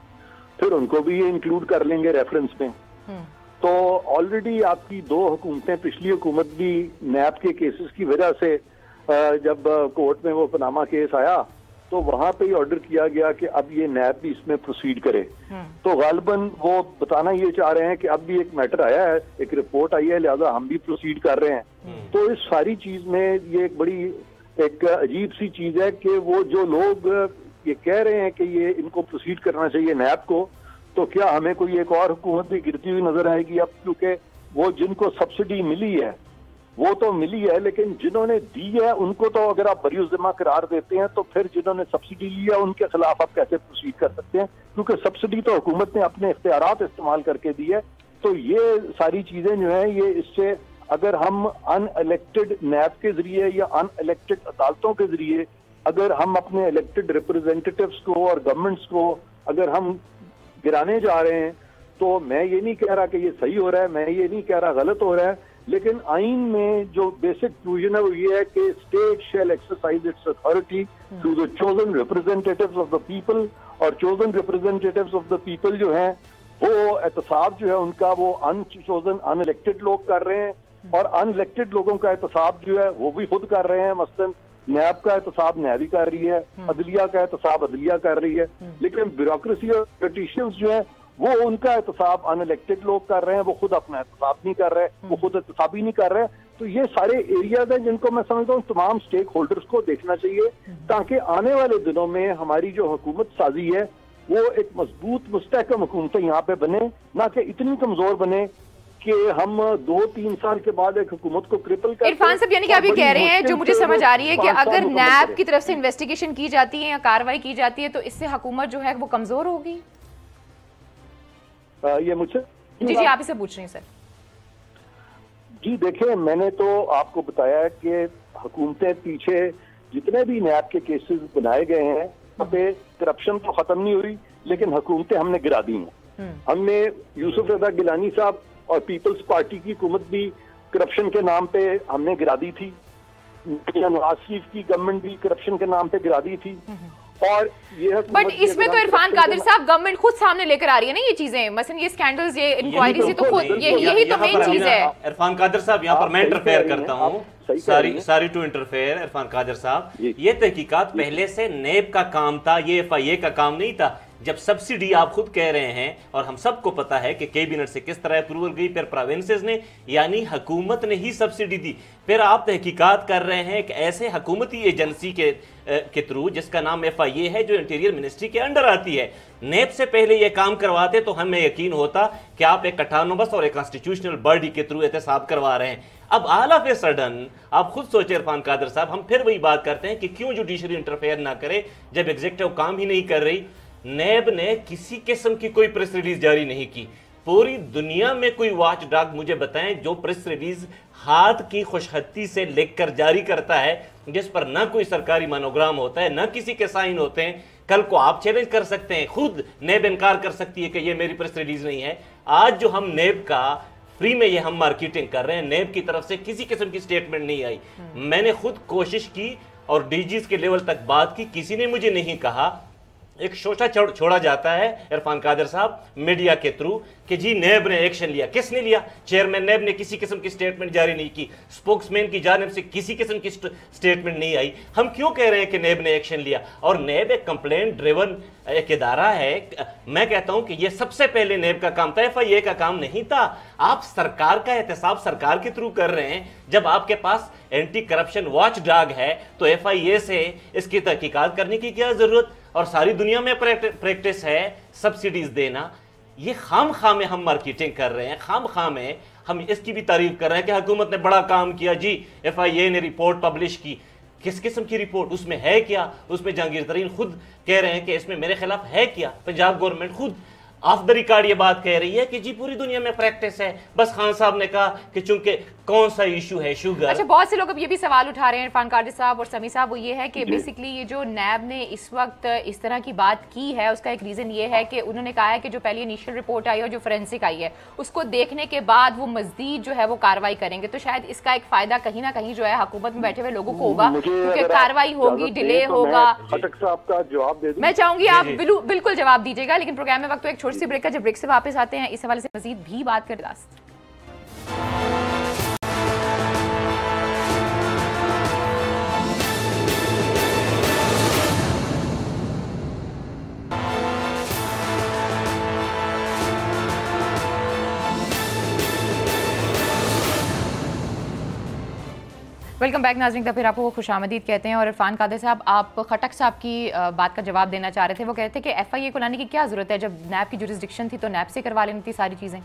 फिर उनको भी ये इंक्लूड कर लेंगे रेफरेंस में। तो ऑलरेडी आपकी 2 हुकूमतें, पिछली हुकूमत भी नैब के केसेस की वजह से जब कोर्ट में वो पनामा केस आया तो वहां पे ही ऑर्डर किया गया कि अब ये नैब भी इसमें प्रोसीड करे। तो गालिबन वो बताना ये चाह रहे हैं कि अब भी एक मैटर आया है, एक रिपोर्ट आई है, लिहाजा हम भी प्रोसीड कर रहे हैं। तो इस सारी चीज में ये एक बड़ी एक अजीब सी चीज है कि वो जो लोग ये कह रहे हैं कि ये इनको प्रोसीड करना चाहिए नैब को, तो क्या हमें कोई एक और हुकूमत भी गिरती हुई नजर आएगी अब, क्योंकि वो जिनको सब्सिडी मिली है वो तो मिली है, लेकिन जिन्होंने दी है उनको तो अगर आप बरीउज़्ज़िम्मा करार देते हैं तो फिर जिन्होंने सब्सिडी ली है उनके खिलाफ आप कैसे प्रोसीड कर सकते हैं, क्योंकि सब्सिडी तो हुकूमत ने अपने इख्तियारात इस्तेमाल करके दी है। तो ये सारी चीजें जो हैं ये इससे अगर हम अनइलेक्टेड नैब के जरिए या अनइलेक्टेड अदालतों के जरिए अगर हम अपने इलेक्टेड रिप्रेजेंटेटिव्स को और गवर्नमेंट्स को अगर हम गिराने जा रहे हैं, तो मैं ये नहीं कह रहा कि ये सही हो रहा है, मैं ये नहीं कह रहा गलत हो रहा है, लेकिन आइन में जो बेसिक प्रोविजन है वो ये है कि state shall exercise its authority through the chosen representatives of the people और chosen representatives of the people जो हैं वो एहतसाब जो है उनका वो अनचोजन अनइलेक्टेड लोग कर रहे हैं, और अनइलेक्टेड लोगों का एहतसाब जो है वो भी खुद कर रहे हैं। मसलन नैब का एहतसाब नैब ही कर रही है, अदलिया का एहतसाब अदलिया कर रही है, लेकिन ब्यूरोक्रेसी और पॉलिटिशियंस जो है वो उनका एहतसाब अनइलेक्टेड लोग कर रहे हैं, वो खुद अपना एहतसाब नहीं कर रहे, वो खुद एहतसाब ही नहीं कर रहे। तो ये सारे एरियाज हैं जिनको मैं समझता हूँ तमाम स्टेक होल्डर्स को देखना चाहिए, ताकि आने वाले दिनों में हमारी जो हुकूमत साजी है वो एक मजबूत मुस्तहकम हुकूमतें यहाँ पे बने, ना कि इतनी कमजोर बने कि हम 2-3 साल के बाद एक हुकूमत को क्रिपल कर। इरफान साहब, यानी कि आप ये कह रहे हैं, जो मुझे समझ आ रही है कि अगर नैब की तरफ से इन्वेस्टिगेशन की जाती है या कार्रवाई की जाती है तो इससे हुकूमत जो है वो कमजोर होगी। ये मुझसे जी आप इसे पूछ रही हैं सर। जी देखिए, मैंने तो आपको बताया है कि हुकूमतें पीछे जितने भी नैब के केसेस बनाए गए हैं वहाँ पे करप्शन तो खत्म नहीं हुई, लेकिन हुकूमतें हमने गिरा दी हैं। हमने यूसुफ रजा गिलानी साहब और पीपल्स पार्टी की हुकूमत भी करप्शन के नाम पे हमने गिरा दी थी, नवाज शरीफ की गवर्नमेंट भी करप्शन के नाम पे गिरा दी थी। और ये बट इसमें तो इरफान कादिर साहब गवर्नमेंट खुद सामने लेकर आ रही है ना ये चीजें, मसलन ये स्कैंडल्स, ये इंक्वायरीज, ये तो खुद यही तो मेन चीज है। इरफान कादिर साहब, यहाँ पर मैं इंटरफेयर करता हूँ, सारी टू इंटरफेयर। इरफान कादिर साहब, ये तहकीकात पहले से नेब का काम था, ये FIA का काम नहीं था। जब सब्सिडी आप खुद कह रहे हैं और हम सबको पता है कि कैबिनेट से किस तरह अप्रूवल गई, फिर प्रोविंसेस ने यानी हुकूमत ने ही सब्सिडी दी, फिर आप तहकीकात कर रहे हैं एक ऐसे हुकूमती एजेंसी के थ्रू जिसका नाम FIA है, जो इंटीरियर मिनिस्ट्री के अंडर आती है। नेब से पहले ये काम करवाते तो हमें यकीन होता कि आप एक ऑटोनोमस और एक कॉन्स्टिट्यूशनल बॉडी के थ्रू एहतसाब करवा रहे हैं। अब ऑल ऑफ ए सडन आप खुद सोचे इरफान कादिर साहब, हम फिर वही बात करते हैं कि क्यों जुडिशरी इंटरफेयर ना करे जब एग्जीक्यूटिव काम ही नहीं कर रही। नेब ने किसी किस्म की कोई प्रेस रिलीज जारी नहीं की। पूरी दुनिया में कोई वॉच डॉग मुझे बताएं जो प्रेस रिलीज हाथ की खुशखती से लिखकर जारी करता है, जिस पर ना कोई सरकारी मोनोग्राम होता है, ना किसी के साइन होते हैं। कल को आप चैलेंज कर सकते हैं, खुद नेब इनकार कर सकती है कि ये मेरी प्रेस रिलीज नहीं है। आज जो हम नेब का फ्री में ये हम मार्केटिंग कर रहे हैं, नेब की तरफ से किसी किस्म की स्टेटमेंट नहीं आई। मैंने खुद कोशिश की और डीजीज के लेवल तक बात की, किसी ने मुझे नहीं कहा। एक शोषा छोड़ा जाता है इरफान कादिर साहब मीडिया के थ्रू कि जी नेब ने एक्शन लिया। किसने लिया? चेयरमैन नेब ने किसी किस्म की स्टेटमेंट जारी नहीं की, स्पोक्समैन की जानिब से किसी किस्म की स्टेटमेंट नहीं आई। हम क्यों कह रहे हैं कि नेब ने एक्शन लिया? और नेब एक कंप्लेंट ड्रिवन एक इदारा है। मैं कहता हूं कि यह सबसे पहले नेब का काम था, FIA का काम नहीं था। आप सरकार का एहतसाब सरकार के थ्रू कर रहे हैं। जब आपके पास एंटी करप्शन वॉच डॉग है तो FIA से इसकी तहकीकात करने की क्या जरूरत? और सारी दुनिया में प्रैक्टिस है सब्सिडीज देना। ये खाम में हम मार्केटिंग कर रहे हैं, खाम में हम इसकी भी तारीफ कर रहे हैं कि हुकूमत ने बड़ा काम किया जी, FIA ने रिपोर्ट पब्लिश की। किस किस्म की रिपोर्ट? उसमें है क्या? उसमें जहांगीर तरीन खुद कह रहे हैं कि इसमें मेरे खिलाफ है क्या। पंजाब गवर्नमेंट खुद ऑफ द रिकॉर्ड ये बात कह रही है कि जी पूरी दुनिया में प्रैक्टिस है। बस खान साहब ने कहा कि चूंकि कौन सा इशू है शुगर। अच्छा, बहुत से लोग अब ये भी सवाल उठा रहे हैं इरफान कादिर साहब और समी साहब, वो ये है कि बेसिकली ये जो नैब ने इस वक्त इस तरह की बात की है उसका एक रीजन ये है कि उन्होंने कहा है कि जो पहली इनिशियल रिपोर्ट आई और जो फोरेंसिक आई है उसको देखने के बाद वो मजीद जो है वो कार्रवाई करेंगे। तो शायद इसका एक फायदा कहीं ना कहीं जो है हुकूमत में बैठे हुए लोगों को होगा, क्योंकि कार्रवाई होगी, डिले होगा। खटक साहब का जवाब दे दूं? मैं चाहूंगी आप बिल्कुल जवाब दीजिएगा, लेकिन प्रोग्राम में वक्त तो एक छोटी सी ब्रेक का, जब ब्रेक से वापस आते हैं इस हवाले से मजीद भी बात कर लास्ट। वेलकम बैक नाज़रीन, का फिर आपको खुशामदीद कहते हैं। और इरफान कादिर साहब, आप खटक साहब की बात का जवाब देना चाह रहे थे। वो कहते थे कि FIA को लाने की क्या जरूरत है, जब नैब की जुरिस्डिक्शन थी तो नैब से करवा लेनी थी सारी चीजें।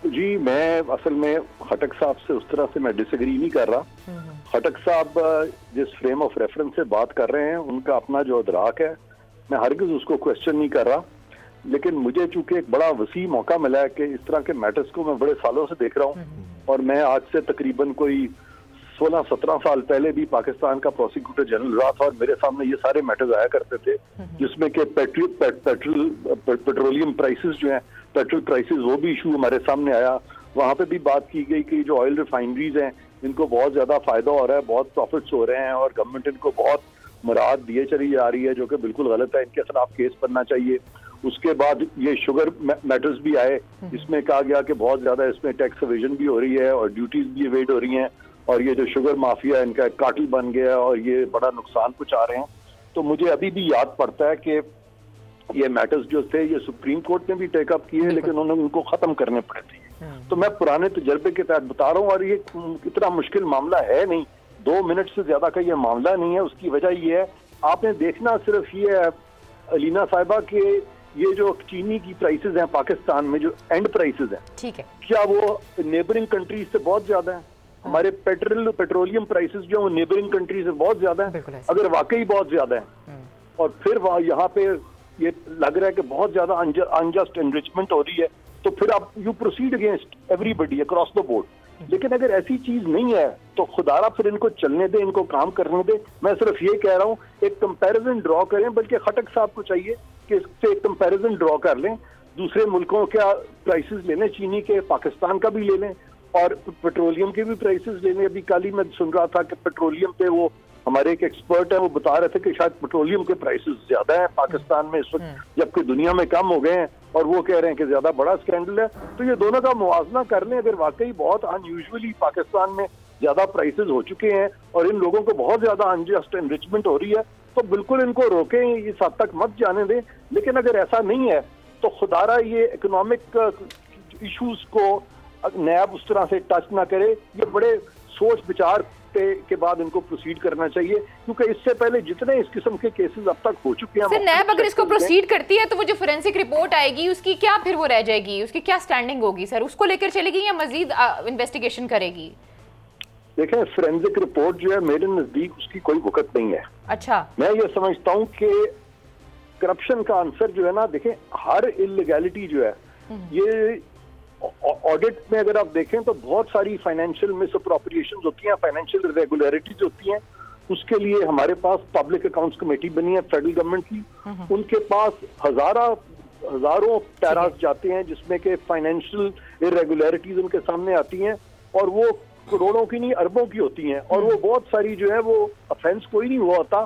जी मैं असल में खटक साहब से उस तरह से मैं डिसएग्री नहीं कर रहा। खटक साहब जिस फ्रेम ऑफ रेफरेंस से बात कर रहे हैं उनका अपना जो अदराक है, मैं हरगिज उसको क्वेश्चन नहीं कर रहा। लेकिन मुझे चूंकि एक बड़ा वसी मौका मिला है कि इस तरह के मैटर्स को मैं बड़े सालों से देख रहा हूँ, और मैं आज से तकरीबन कोई 16-17 साल पहले भी पाकिस्तान का प्रोसिक्यूटर जनरल रहा था और मेरे सामने ये सारे मैटर्स आया करते थे, जिसमें कि पेट्रोलियम प्राइसेस जो हैं, पेट्रोल प्राइसेस, वो भी इशू हमारे सामने आया। वहाँ पे भी बात की गई कि जो ऑयल रिफाइनरीज हैं इनको बहुत ज्यादा फायदा हो रहा है, बहुत प्रॉफिट्स हो रहे हैं और गवर्नमेंट इनको बहुत मुराद दिए चली जा रही है, जो कि बिल्कुल गलत है। इनके खिलाफ केस बनना चाहिए। उसके बाद ये शुगर मैटर्स भी आए, इसमें कहा गया कि बहुत ज्यादा इसमें टैक्स एवेजन भी हो रही है और ड्यूटीज भी एवेड हो रही हैं, और ये जो शुगर माफिया है इनका काटिल बन गया है और ये बड़ा नुकसान पहुंचा रहे हैं। तो मुझे अभी भी याद पड़ता है कि ये मैटर्स जो थे ये सुप्रीम कोर्ट ने भी टेकअप किए, लेकिन उन्होंने उनको खत्म करने पड़े थे। तो मैं पुराने तजर्बे के तहत बता रहा हूँ, और ये इतना मुश्किल मामला है नहीं, 2 मिनट से ज्यादा का ये मामला नहीं है। उसकी वजह ये है, आपने देखना सिर्फ ये है अलीना साहिबा के ये जो चीनी की प्राइसेस हैं पाकिस्तान में, जो एंड प्राइसेस हैं, ठीक है, क्या वो नेबरिंग कंट्रीज से बहुत ज्यादा है? हमारे पेट्रोलियम प्राइसेस जो है वो नेबरिंग कंट्रीज से बहुत ज्यादा है। अगर वाकई बहुत ज्यादा है और फिर यहाँ पे ये लग रहा है कि बहुत ज्यादा अनजस्ट एनरिचमेंट हो रही है, तो फिर आप you proceed against everybody across the board. लेकिन अगर ऐसी चीज नहीं है तो खुदारा फिर इनको चलने दें, इनको काम करने दें। मैं सिर्फ ये कह रहा हूँ, एक कंपैरिजन ड्रॉ करें, बल्कि खटक साहब को चाहिए कि इससे एक कंपैरिजन ड्रॉ कर लें, दूसरे मुल्कों के प्राइसेस ले लें, चीनी के, पाकिस्तान का भी ले लें और पेट्रोलियम के भी प्राइसेस ले लें। अभी कल ही मैं सुन रहा था कि पेट्रोलियम पे वो हमारे एक एक्सपर्ट है, वो बता रहे थे कि शायद पेट्रोलियम के प्राइसेस ज्यादा है पाकिस्तान में इस वक्त, जबकि दुनिया में कम हो गए हैं, और वो कह रहे हैं कि ज्यादा बड़ा स्कैंडल है। तो ये दोनों का मुवाजना कर लें। अगर वाकई बहुत अनयूजुअली पाकिस्तान में ज्यादा प्राइसेस हो चुके हैं और इन लोगों को बहुत ज्यादा अनजस्ट एनरिचमेंट हो रही है, तो बिल्कुल इनको रोकें, इस हद तक मत जाने दें। लेकिन अगर ऐसा नहीं है तो खुदारा ये इकोनॉमिक इश्यूज को नैब उस तरह से टच ना करे। ये बड़े सोच विचार के बाद इनको प्रोसीड करना चाहिए, क्योंकि इससे पहले जितने इस किस्म के केसेस अब तक हो चुके हैं। सर, नैब अगर इसको प्रोसीड करती है तो वो जो फोरेंसिक रिपोर्ट आएगी उसकी क्या फिर वो रह जाएगी, उसकी क्या स्टैंडिंग होगी सर? उसको लेकर चलेगी या मजीद इन्वेस्टिगेशन करेगी? देखें, फोरेंसिक रिपोर्ट जो है मेरे नजदीक उसकी कोई वक़्त नहीं है। अच्छा, मैं ये समझता हूँ कि करप्शन का आंसर जो है ना, देखें हर इलीगैलिटी जो है, ये ऑडिट में अगर आप देखें तो बहुत सारी फाइनेंशियल मिसअप्रोप्रिएशंस होती हैं, फाइनेंशियल इरेगुलरिटीज होती हैं। उसके लिए हमारे पास पब्लिक अकाउंट्स कमेटी बनी है फेडरल गवर्नमेंट की, उनके पास हजारों पैरास जाते हैं जिसमें के फाइनेंशियल इरेगुलरिटीज उनके सामने आती हैं, और वो करोड़ों की नहीं अरबों की होती हैं, और वो बहुत सारी जो है वो अफेंस कोई नहीं हुआ होता,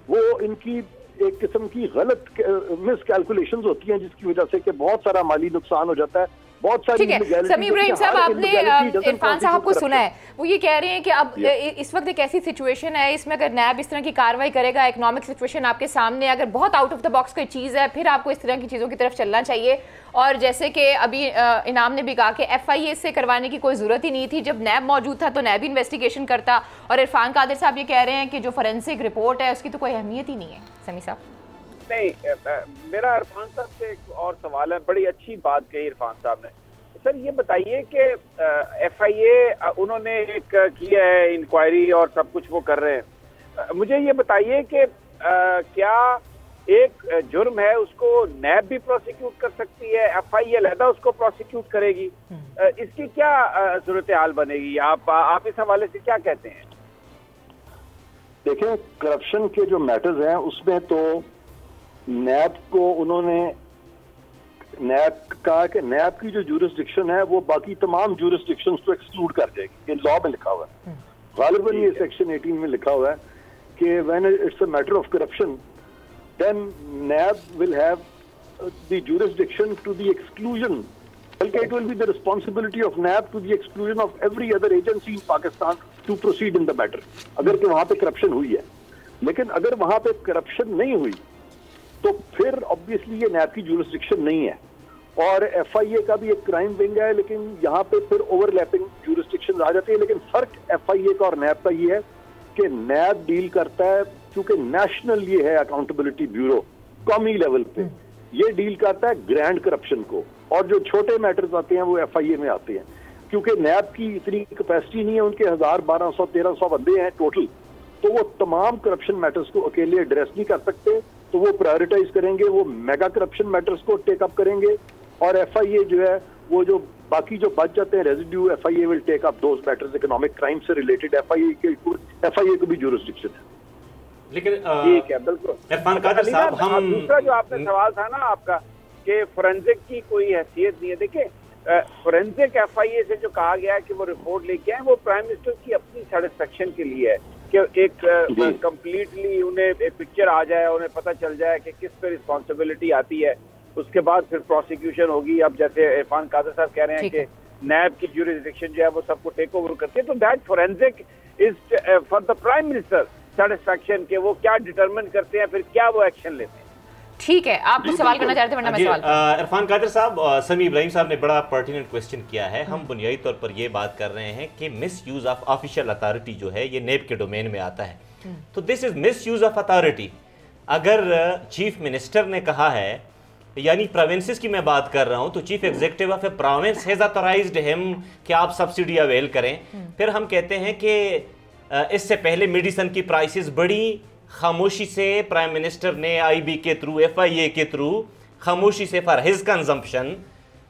वो इनकी एक किस्म की गलत मिस कैलकुलेशंस होती हैं, जिसकी वजह से कि बहुत सारा माली नुकसान हो जाता है। बहुत सारी ठीक है समीम इब्राहिम साहब, आपने इरफान साहब को सुना है, वो ये कह रहे हैं कि अब इस वक्त एक ऐसी सिचुएशन है, इसमें अगर नैब इस तरह की कार्रवाई करेगा, इकोनॉमिक सिचुएशन आपके सामने अगर बहुत आउट ऑफ द बॉक्स कोई चीज़ है, फिर आपको इस तरह की चीज़ों की तरफ चलना चाहिए। और जैसे कि अभी इनाम ने भी कहा कि FIA से करवाने की कोई ज़रूरत ही नहीं थी, जब नैब मौजूद था तो नैब इन्वेस्टिगेशन करता। और इरफान कादिर साहब ये कह रहे हैं कि जो फोरेंसिक रिपोर्ट है उसकी तो कोई अहमियत ही नहीं है। समी साहब, नहीं, मेरा इरफान साहब से एक और सवाल है। बड़ी अच्छी बात कही इरफान साहब ने। सर, ये बताइए कि FIA उन्होंने एक किया है इंक्वायरी और सब कुछ वो कर रहे हैं। मुझे ये बताइए कि क्या एक जुर्म है उसको नैब भी प्रोसिक्यूट कर सकती है, FIA अलहदा उसको प्रोसिक्यूट करेगी? इसकी क्या सूरत हाल बनेगी? आप इस हवाले से क्या कहते हैं? देखें, करप्शन के जो मैटर्स हैं उसमें तो नैब को उन्होंने कहा कि नैब की जो ज्यूरिसडिक्शन है वो बाकी तमाम ज्यूरिसडिक्शंस को एक्सक्लूड कर जाएगी। ये लॉ में लिखा हुआ है, गालिबन ये सेक्शन 18 में लिखा हुआ है कि when it's a matter of corruption then NAB will have the jurisdiction to the exclusion, बल्कि it will be the responsibility of NAB to the exclusion of every other agency in Pakistan to proceed in the matter, अगर कि वहां पे corruption हुई है। लेकिन अगर वहां पे करप्शन नहीं हुई तो फिर ऑब्वियसली ये नैब की ज्यूरिसडिक्शन नहीं है। और FIA का भी एक क्राइम विंग है, लेकिन यहाँ पे फिर ओवरलैपिंग ज्यूरिसडिक्शन आ जाती है। लेकिन फर्क FIA का और नैब का ये है कि नैब डील करता है, क्योंकि नेशनल ये है अकाउंटेबिलिटी ब्यूरो, कौमी लेवल पे ये डील करता है ग्रैंड करप्शन को, और जो छोटे मैटर्स आते हैं वो FIA में आते हैं। क्योंकि नैब की इतनी कैपेसिटी नहीं है, उनके 1000, 1200, 1300 बंदे हैं टोटल, तो वो तमाम करप्शन मैटर्स को अकेले एड्रेस नहीं कर सकते, तो वो प्रायोरिटाइज करेंगे, वो मेगा करप्शन मैटर्स को टेकअप करेंगे। और FIA जो है वो जो बाकी जो बच जाते हैं residue, FIA will take up those matters economic crime से रिलेटेड। FIA को भी ज्यूरिसडिक्शन है। लेकिन ठीक है, बिल्कुल इरफान कादिर साहब, हम दूसरा जो आपने सवाल था ना आपका कि फोरेंसिक की कोई हैसियत नहीं है। देखिए, फोरेंसिक FIA से जो कहा गया है कि वो रिपोर्ट लेके आए, वो प्राइम मिनिस्टर की अपनी सेटिस्फेक्शन के लिए है। कि एक कंप्लीटली उन्हें एक पिक्चर आ जाए, उन्हें पता चल जाए कि किस पे रिस्पॉन्सिबिलिटी आती है, उसके बाद फिर प्रोसिक्यूशन होगी। अब जैसे इरफान कादर साहब कह रहे हैं कि नैब की ज्यूरिसडिक्शन जो है वो सबको टेक ओवर करती है, तो that forensic is for the prime minister satisfaction के वो क्या डिटरमिन करते हैं, फिर क्या वो एक्शन लेते हैं। ठीक है, आप कुछ सवाल करना चाहते हैं वरना मैं सवाल इरफान कादर साहब, समी इब्राहिम साहब ने बड़ा पर्टिनेंट क्वेश्चन किया है। हम बुनियादी तौर पर ये बात कर रहे हैं कि miss use of official authority जो है ये नेब के डोमेन में आता है, तो this is miss use of authority. अगर चीफ मिनिस्टर ने कहा है, यानी प्रोविंसेस की मैं बात कर रहा हूं, तो chief executive of A province has authorised him कि आप सब्सिडी अवेल करें। फिर हम कहते हैं कि इससे पहले मेडिसिन की प्राइसेस बढ़ी, खामोशी से प्राइम मिनिस्टर ने आईबी के थ्रू, एफआईए के थ्रू खामोशी से फॉर हिज कंजम्पशन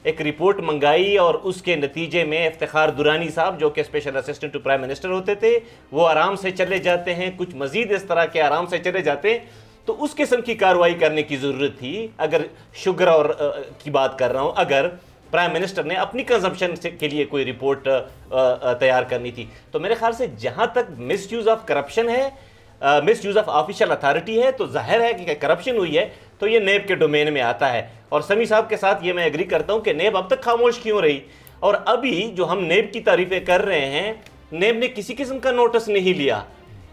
एक रिपोर्ट मंगाई, और उसके नतीजे में इफ्तिखार दुरानी साहब जो कि special assistant to prime minister होते थे, वो आराम से चले जाते हैं, कुछ मजीद इस तरह के आराम से चले जाते हैं। तो उस किस्म की कार्रवाई करने की जरूरत थी। अगर शुगर और की बात कर रहा हूं, अगर प्राइम मिनिस्टर ने अपनी कंजम्पशन के लिए कोई रिपोर्ट तैयार करनी थी, तो मेरे ख्याल से जहां तक मिस यूज ऑफ करप्शन है, miss use of official authority है, तो जाहिर है कि करप्शन हुई है तो ये नेब के डोमेन में आता है। और समी साहब के साथ ये मैं एग्री करता हूं कि नेब अब तक खामोश क्यों रही, और अभी जो हम नेब की तारीफें कर रहे हैं, नेब ने किसी किस्म का नोटिस नहीं लिया।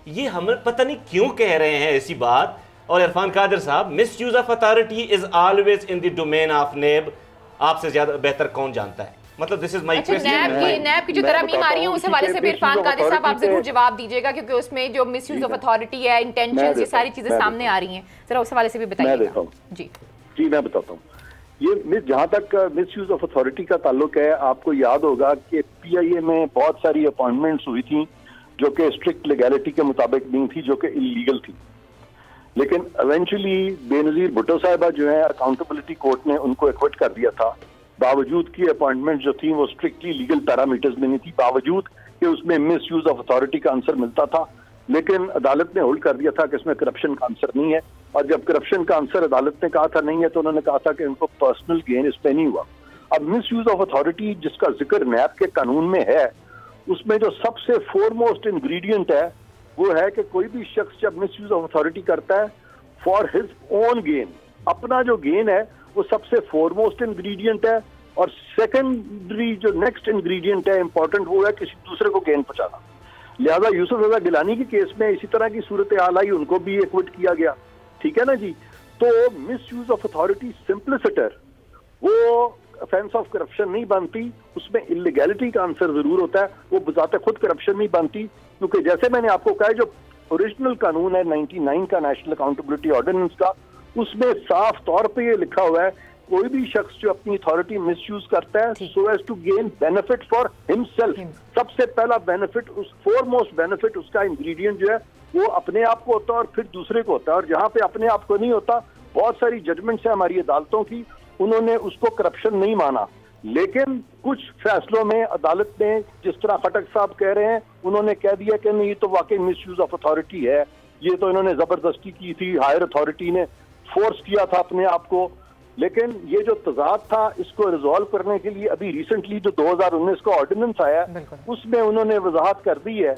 ये हमें पता नहीं क्यों कह रहे हैं ऐसी बात। और इरफान कादर साहब, miss use of authority is always in the domain of नेब, आपसे ज्यादा बेहतर कौन जानता है? मतलब दिस इज माय क्वेश्चन। नैब की जो तरमीम आ रही है उस हवाले से भी इरफान कादर साहब आप जरूर जवाब दीजिएगा, क्योंकि उसमें जो मिसयूज ऑफ अथॉरिटी है, इंटेंशंस, ये सारी चीजें सामने आ रही हैं, जरा उस हवाले से भी बताइएगा। जी मैं बताता हूँ। ये जहाँ तक मिस यूज ऑफ अथॉरिटी का ताल्लुक है, आपको याद होगा कि पीआईए में बहुत सारी अपॉइंटमेंट्स हुई थी जो कि स्ट्रिक्ट लीगैलिटी के मुताबिक नहीं थी, जो कि इलीगल थी, लेकिन इवेंचुअली बेनजीर भुट्टो साहिबा जो है अकाउंटेबिलिटी कोर्ट ने उनको एक्विट कर दिया था, बावजूद की अपॉइंटमेंट जो थी वो स्ट्रिक्टली लीगल पैरामीटर्स में नहीं थी, बावजूद कि उसमें मिस यूज ऑफ अथॉरिटी का आंसर मिलता था। लेकिन अदालत ने होल्ड कर दिया था कि इसमें करप्शन का आंसर नहीं है, और जब करप्शन का आंसर अदालत ने कहा था नहीं है, तो उन्होंने कहा था कि उनको पर्सनल गेन इस पे नहीं हुआ। अब मिस यूज ऑफ अथॉरिटी जिसका जिक्र नैब के कानून में है, उसमें जो सबसे फोरमोस्ट इंग्रेडिएंट है वो है कि कोई भी शख्स जब मिस यूज ऑफ अथॉरिटी करता है फॉर हिज ओन गेन, अपना जो गेन है वो सबसे फोरमोस्ट इंग्रेडिएंट है, और सेकेंडरी जो नेक्स्ट इंग्रेडिएंट है इंपॉर्टेंट, वो है किसी दूसरे को गेन पहुंचाना। लिहाजा यूसुफ रजा गिलानी के केस में इसी तरह की सूरत हाल आई, उनको भी एक्विट किया गया, ठीक है ना जी। तो मिस यूज ऑफ अथॉरिटी सिंपलिसिटर वो ऑफेंस ऑफ करप्शन नहीं बनती, उसमें इलीगैलिटी का आंसर जरूर होता है, वो बजाते खुद करप्शन नहीं बनती, क्योंकि जैसे मैंने आपको कहा जो ओरिजिनल कानून है 99 का नेशनल अकाउंटेबिलिटी ऑर्डिनेंस का, उसमें साफ तौर पे ये लिखा हुआ है कोई भी शख्स जो अपनी अथॉरिटी मिसयूज करता है so as to gain benefit for himself, सबसे पहला बेनिफिट, उस फोरमोस्ट बेनिफिट, उसका इंग्रेडिएंट जो है वो अपने आप को होता है और फिर दूसरे को होता है। और जहां पे अपने आप को नहीं होता, बहुत सारी जजमेंट्स है हमारी अदालतों की, उन्होंने उसको करप्शन नहीं माना, लेकिन कुछ फैसलों में अदालत ने, जिस तरह खटक साहब कह रहे हैं, उन्होंने कह दिया कि नहीं ये तो वाकई मिसयूज ऑफ अथॉरिटी है, ये तो इन्होंने जबरदस्ती की थी, हायर अथॉरिटी ने फोर्स किया था अपने आप को। लेकिन ये जो तजाद था इसको रिजॉल्व करने के लिए अभी रिसेंटली जो 2019 का ऑर्डिनेंस आया उसमें उन्होंने वजाहत कर दी है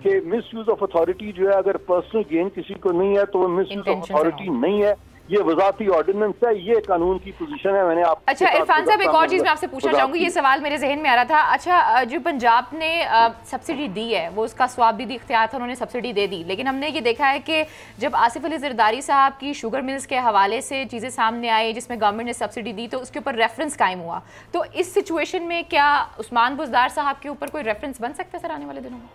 कि मिस यूज ऑफ अथॉरिटी जो है अगर पर्सनल गेन किसी को नहीं है तो वो मिस यूज ऑफ अथॉरिटी नहीं है, ये वजाती ऑर्डिनेंस है, ये कानून की पोजीशन है। मैंने आप अच्छा इरफान साहब एक और चीज मैं आपसे पूछना चाहूंगी, ये सवाल मेरे जहन में आ रहा था। अच्छा जो पंजाब ने सब्सिडी दी है वो उसका स्वाबदीदी इख्तियार था, उन्होंने सब्सिडी दे दी, लेकिन हमने ये देखा है कि जब आसिफ अली जरदारी साहब की शुगर मिल्स के हवाले से चीज़ें सामने आई जिसमें गवर्नमेंट ने सब्सिडी दी तो उसके ऊपर रेफरेंस कायम हुआ, तो इस सिचुएशन में क्या उस्मान बुज़दार साहब के ऊपर कोई रेफरेंस बन सकता है सर आने वाले दिनों में?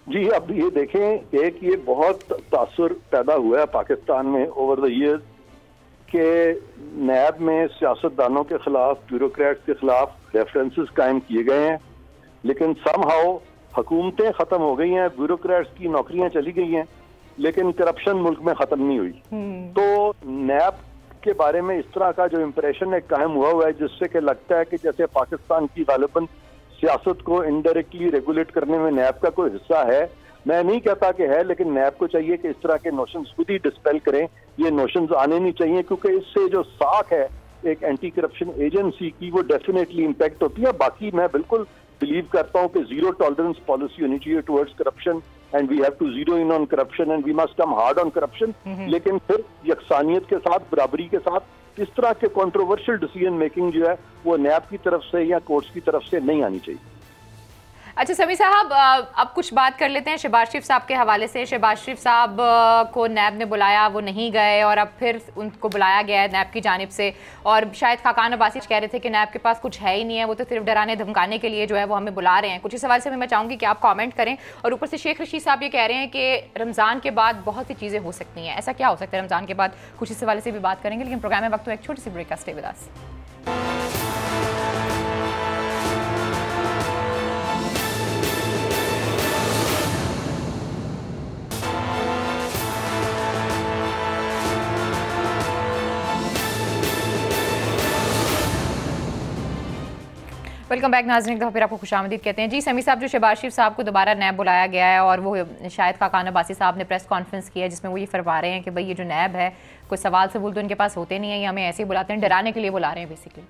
जी अब ये देखें, एक ये बहुत तासुर पैदा हुआ है पाकिस्तान में ओवर द ईयर्स के नैब में सियासतदानों के खिलाफ, ब्यूरोक्रेट्स के खिलाफ रेफरेंसेस कायम किए गए हैं, लेकिन समहाउ हुकूमतें खत्म हो गई हैं, ब्यूरोक्रेट्स की नौकरियां चली गई हैं, लेकिन करप्शन मुल्क में खत्म नहीं हुई। तो नैब के बारे में इस तरह का जो इम्प्रेशन एक कायम हुआ है जिससे कि लगता है कि जैसे पाकिस्तान की गालिबन सियासत को इनडायरेक्टली रेगुलेट करने में नैब का कोई हिस्सा है। मैं नहीं कहता कि है, लेकिन नैब को चाहिए कि इस तरह के नोशंस खुद ही डिस्पेल करें, ये नोशंस आने नहीं चाहिए, क्योंकि इससे जो साख है एक एंटी करप्शन एजेंसी की वो डेफिनेटली इम्पैक्ट होती है। बाकी मैं बिल्कुल बिलीव करता हूँ कि जीरो टॉलरेंस पॉलिसी होनी चाहिए towards corruption and we have to zero in on corruption and we must come hard on corruption, लेकिन फिर यकसानियत के साथ, बराबरी के साथ इस तरह के कंट्रोवर्शियल डिसीजन मेकिंग जो है वो नैब की तरफ से या कोर्ट्स की तरफ से नहीं आनी चाहिए। अच्छा समी साहब, अब कुछ बात कर लेते हैं शहबाज शरीफ साहब के हवाले से। शहबाज शरीफ साहब को नैब ने बुलाया, वो नहीं गए और अब फिर उनको बुलाया गया है नैब की जानिब से, और शायद खाकान अब्बासी कह रहे थे कि नैब के पास कुछ है ही नहीं है, वो तो सिर्फ डराने धमकाने के लिए जो है वो हमें बुला रहे हैं। कुछ इस सवाल से मैं चाहूँगी कि आप कॉमेंट करें। और ऊपर से शेख रशीद साहब ये कह रहे हैं कि रमज़ान के बाद बहुत सी चीज़ें हो सकती हैं, ऐसा क्या हो सकता है रमज़ान के बाद, कुछ इस हवाले से भी बात करेंगे। लेकिन प्रोग्राम में वक्त एक छोटी सी ब्रेक का, stay with us. Welcome back नाज़रीन, एक दफ़ा फिर आपको खुशामदीद कहते हैं। जी समी साहब, जो शहबाज शरीफ साहब को दोबारा नैब बुलाया गया है और वो शायद खाकान अब्बासी साहब ने प्रेस कॉन्फ्रेंस की है जिसमें वो ये फरमा रहे हैं कि भाई ये जो नैब है कोई सवाल सबूल तो इनके पास होते नहीं है, ये हमें ऐसे ही बुलाते हैं, डराने के लिए बुला रहे हैं बेसिकली।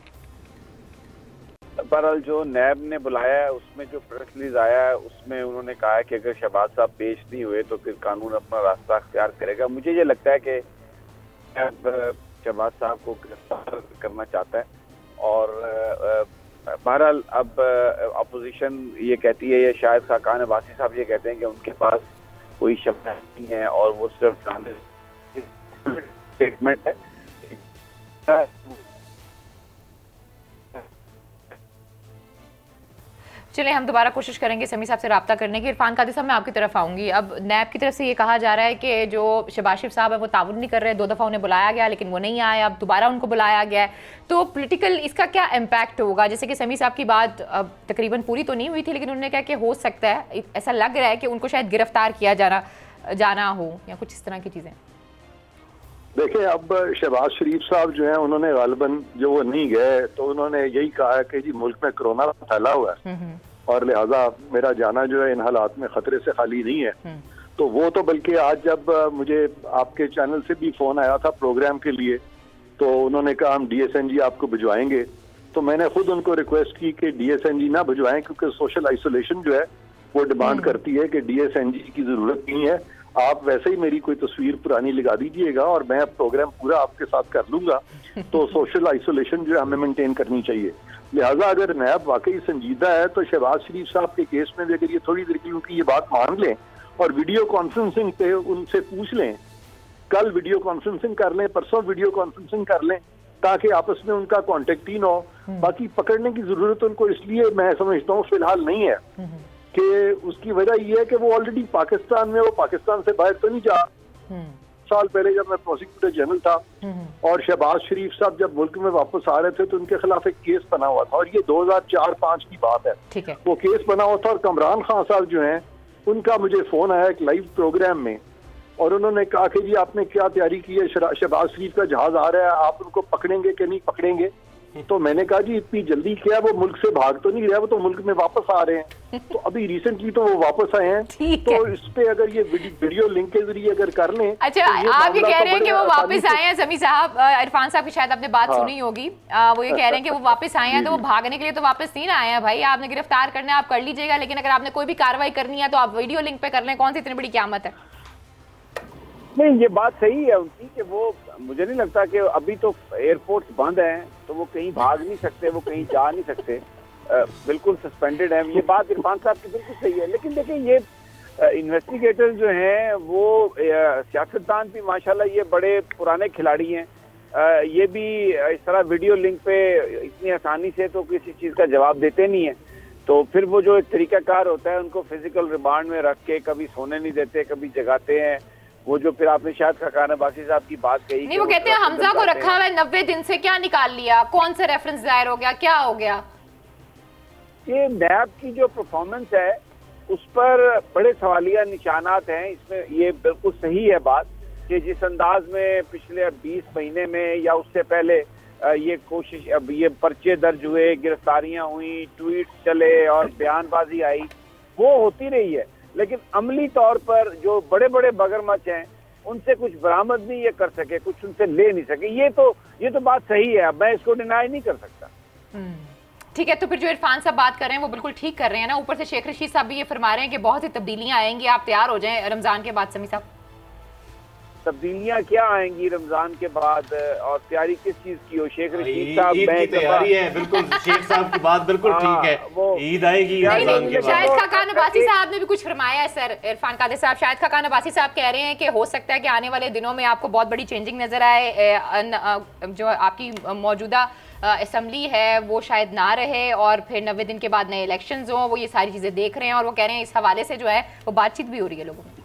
बहरहाल जो नैब ने बुलाया है उसमें जो प्रेस रिलीज आया है उसमें उन्होंने कहा है कि अगर शहबाज साहब पेश नहीं हुए तो फिर कानून अपना रास्ता अख्तियार करेगा। मुझे ये लगता है कि शहबाज साहब को गिरफ्तार करना चाहता है और बहरहाल अब अपोजिशन ये कहती है, या शायद खाकान अब्बासी साहब ये कहते हैं कि उनके पास कोई शब्द नहीं है और वो सिर्फ स्टेटमेंट है। चलिए हम दोबारा कोशिश करेंगे समी साहब से रब्ता करने की। इरफान कादी साहब, मैं आपकी तरफ आऊंगी। अब नैब की तरफ से ये कहा जा रहा है कि जो शहबाज शरीफ साहब है वो ताउन नहीं कर रहे, 2 दफ़ा उन्हें बुलाया गया लेकिन वो नहीं आए, अब दोबारा उनको बुलाया गया है, तो पॉलिटिकल इसका क्या इम्पैक्ट होगा? जैसे कि समी साहब की बात अब तकरीबन पूरी तो नहीं हुई थी लेकिन उन्होंने कहा कि हो सकता है, ऐसा लग रहा है कि उनको शायद गिरफ्तार किया जाना हो या कुछ इस तरह की चीज़ें। देखिए, अब शहबाज शरीफ साहब जो है उन्होंने गालिबन जो वो नहीं गए तो उन्होंने यही कहा है कि जी मुल्क में कोरोना फैला हुआ है और लिहाजा मेरा जाना जो है इन हालात में खतरे से खाली नहीं है। तो वो तो बल्कि आज जब मुझे आपके चैनल से भी फोन आया था प्रोग्राम के लिए तो उन्होंने कहा हम DSNG आपको भिजवाएंगे, तो मैंने खुद उनको रिक्वेस्ट की कि DSNG ना भिजवाएं क्योंकि सोशल आइसोलेशन जो है वो डिमांड करती है कि DSNG की जरूरत नहीं है, आप वैसे ही मेरी कोई तस्वीर पुरानी लगा दीजिएगा और मैं प्रोग्राम पूरा आपके साथ कर लूंगा। तो सोशल आइसोलेशन जो है हमें मेंटेन करनी चाहिए। लिहाजा अगर नैब वाकई संजीदा है तो शहबाज शरीफ साहब के केस में भी अगर ये थोड़ी देर की उनकी ये बात मान लें और वीडियो कॉन्फ्रेंसिंग पे उनसे पूछ लें, कल वीडियो कॉन्फ्रेंसिंग कर लें, परसों वीडियो कॉन्फ्रेंसिंग कर लें ताकि आपस में उनका कॉन्टेक्ट ही न हो। बाकी पकड़ने की जरूरत उनको इसलिए मैं समझता हूँ फिलहाल नहीं है कि उसकी वजह यह है कि वो ऑलरेडी पाकिस्तान में, वो पाकिस्तान से बाहर तो नहीं जा। साल पहले जब मैं प्रोसिक्यूटर जनरल था और शहबाज शरीफ साहब जब मुल्क में वापस आ रहे थे तो उनके खिलाफ एक केस बना हुआ था और ये 2004-5 की बात है। ठीक है। वो केस बना हुआ था और कमरान खान साहब जो हैं उनका मुझे फोन आया एक लाइव प्रोग्राम में और उन्होंने कहा कि जी आपने क्या तैयारी की है, शहबाज शरीफ का जहाज आ रहा है, आप उनको पकड़ेंगे कि नहीं पकड़ेंगे? तो मैंने कहा जी इतनी जल्दी क्या, वो मुल्क से भाग तो नहीं रहा, वो तो मुल्क में वापस आ रहे हैं। तो अभी रिसेंटली तो वो वापस आए हैं, तो इस पे अगर ये वीडियो लिंक के जरिए अगर कर लें। अच्छा, तो आप ये कह रहे हैं कि वो वापस आए हैं। समी साहब, इरफान साहब की शायद आपने बात सुनी होगी, वो ये कह रहे हैं कि वो वापस आए हैं, तो वो भागने के लिए तो वापस नहीं आए हैं भाई। आपने गिरफ्तार करना है आप कर लीजिएगा, लेकिन अगर आपने कोई भी कार्रवाई करनी है तो आप वीडियो लिंक पे कर लें। कौन सी इतनी बड़ी क़यामत है? नहीं, ये बात सही है उनकी कि वो, मुझे नहीं लगता कि अभी तो एयरपोर्ट्स बंद हैं तो वो कहीं भाग नहीं सकते, वो कहीं जा नहीं सकते, बिल्कुल सस्पेंडेड है। ये बात इरफान साहब की बिल्कुल सही है। लेकिन देखिए ये इन्वेस्टिगेटर्स जो हैं वो सियासतदान भी माशाल्लाह ये बड़े पुराने खिलाड़ी हैं। ये भी इस तरह वीडियो लिंक पे इतनी आसानी से तो किसी चीज़ का जवाब देते नहीं है। तो फिर वो जो एक तरीकाकार होता है उनको फिजिकल रिमांड में रख के कभी सोने नहीं देते, कभी जगाते हैं। वो जो फिर आपने शायद खाकान अब्बासी साहब की बात कही, नहीं वो कहते हैं हमजा को रखा हुआ है 90 दिन से, क्या निकाल लिया, कौन सा रेफरेंस दायर हो गया, क्या हो गया? ये नैब की जो परफॉर्मेंस है उस पर बड़े सवालिया निशानात हैं। इसमें ये बिल्कुल सही है बात कि जिस अंदाज में पिछले 20 महीने में या उससे पहले ये कोशिश, अब ये पर्चे दर्ज हुए, गिरफ्तारियां हुई, ट्वीट चले और बयानबाजी आई, वो होती रही है। लेकिन अमली तौर पर जो बड़े बड़े मगरमच्छ हैं उनसे कुछ बरामद नहीं ये कर सके, कुछ उनसे ले नहीं सके। ये तो बात सही है, अब मैं इसको डिनाई नहीं कर सकता। ठीक है, तो फिर जो इरफान साहब बात कर रहे हैं वो बिल्कुल ठीक कर रहे हैं ना। ऊपर से शेख रशीद साहब भी ये फरमा रहे हैं कि बहुत सी तब्दीलियां आएंगी, आप तैयार हो जाएं रमजान के बाद। समी साहब, तब्दीलियां क्या आएंगी रमजान के बाद और तैयारी किस चीज की हो? शेख रशीद साहब ईद की तैयारी है, बिल्कुल शेख साहब की बात बिल्कुल ठीक है, ईद आएगी रमजान के बाद। शाहिद खाकान अब्बासी साहब ने भी कुछ फरमाया है सर, इरफान कादिर साहब। शाहिद खाकान अब्बासी साहब कह रहे हैं कि हो सकता है कि आने वाले दिनों में आपको बहुत बड़ी चेंजिंग नजर आए, जो आपकी मौजूदा असेंबली है वो शायद ना रहे और फिर 90 दिन के बाद नए इलेक्शंस हों। वो ये सारी चीजें देख रहे हैं और वो कह रहे हैं इस हवाले से जो है वो बातचीत भी हो रही है लोगों में।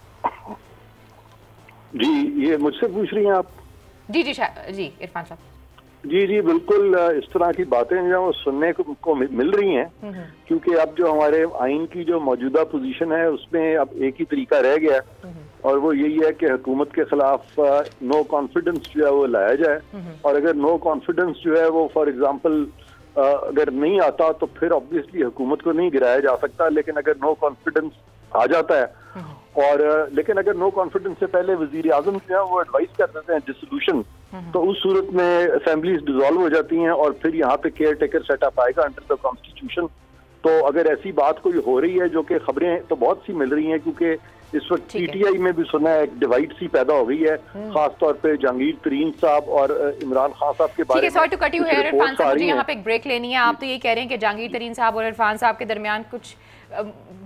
जी, ये मुझसे पूछ रही हैं आप? जी जी जी इरफान साहब। जी जी बिल्कुल, इस तरह की बातें जो सुनने को मिल रही हैं, क्योंकि अब जो हमारे आइन की जो मौजूदा पोजीशन है उसमें अब एक ही तरीका रह गया और वो यही है कि हुकूमत के खिलाफ नो कॉन्फिडेंस जो है वो लाया जाए। और अगर नो कॉन्फिडेंस जो है वो फॉर एग्जांपल अगर नहीं आता तो फिर ऑब्वियसली हुकूमत को नहीं गिराया जा सकता, लेकिन अगर नो कॉन्फिडेंस आ जाता है और लेकिन अगर नो कॉन्फिडेंस से पहले वजीर आजम जो है वो एडवाइस कर देते हैं डिसोल्यूशन, तो उस सूरत में असेंबलीज डिसॉल्व हो जाती हैं और फिर यहाँ पे केयर टेकर सेटअप आएगा अंडर द कॉन्स्टिट्यूशन। तो अगर ऐसी बात कोई हो रही है, जो कि खबरें तो बहुत सी मिल रही हैं, क्योंकि इस वक्त पीटीआई में भी सुना है एक डिवाइड सी पैदा हो गई है, खास तौर पे जहांगीर तरीन साहब और इमरान खान साहब के बारे में। Sorry to cut you here Irfan साहब, मुझे यहाँ पे एक ब्रेक लेनी है। आप तो ये कह रहे हैं कि जहांगीर तरीन साहब और इरफान साहब के दरमियान कुछ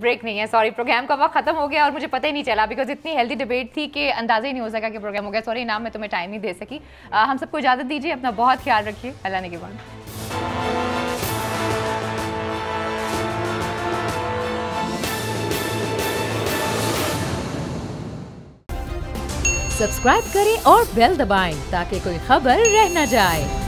ब्रेक नहीं है। सॉरी, प्रोग्राम का वक्त खत्म हो गया और मुझे पता ही नहीं चला, बिकॉज इतनी हेल्दी डिबेट थी कि अंदाजा ही नहीं हो सका कि प्रोग्राम हो गया। सॉरी नाम, मैं तुम्हें टाइम नहीं दे सकी। हम सबको इजाजत दीजिए, अपना बहुत ख्याल रखिए, अल्लाह ने के बाद। सब्सक्राइब करें और बेल दबाएं ताकि कोई खबर रह न जाए।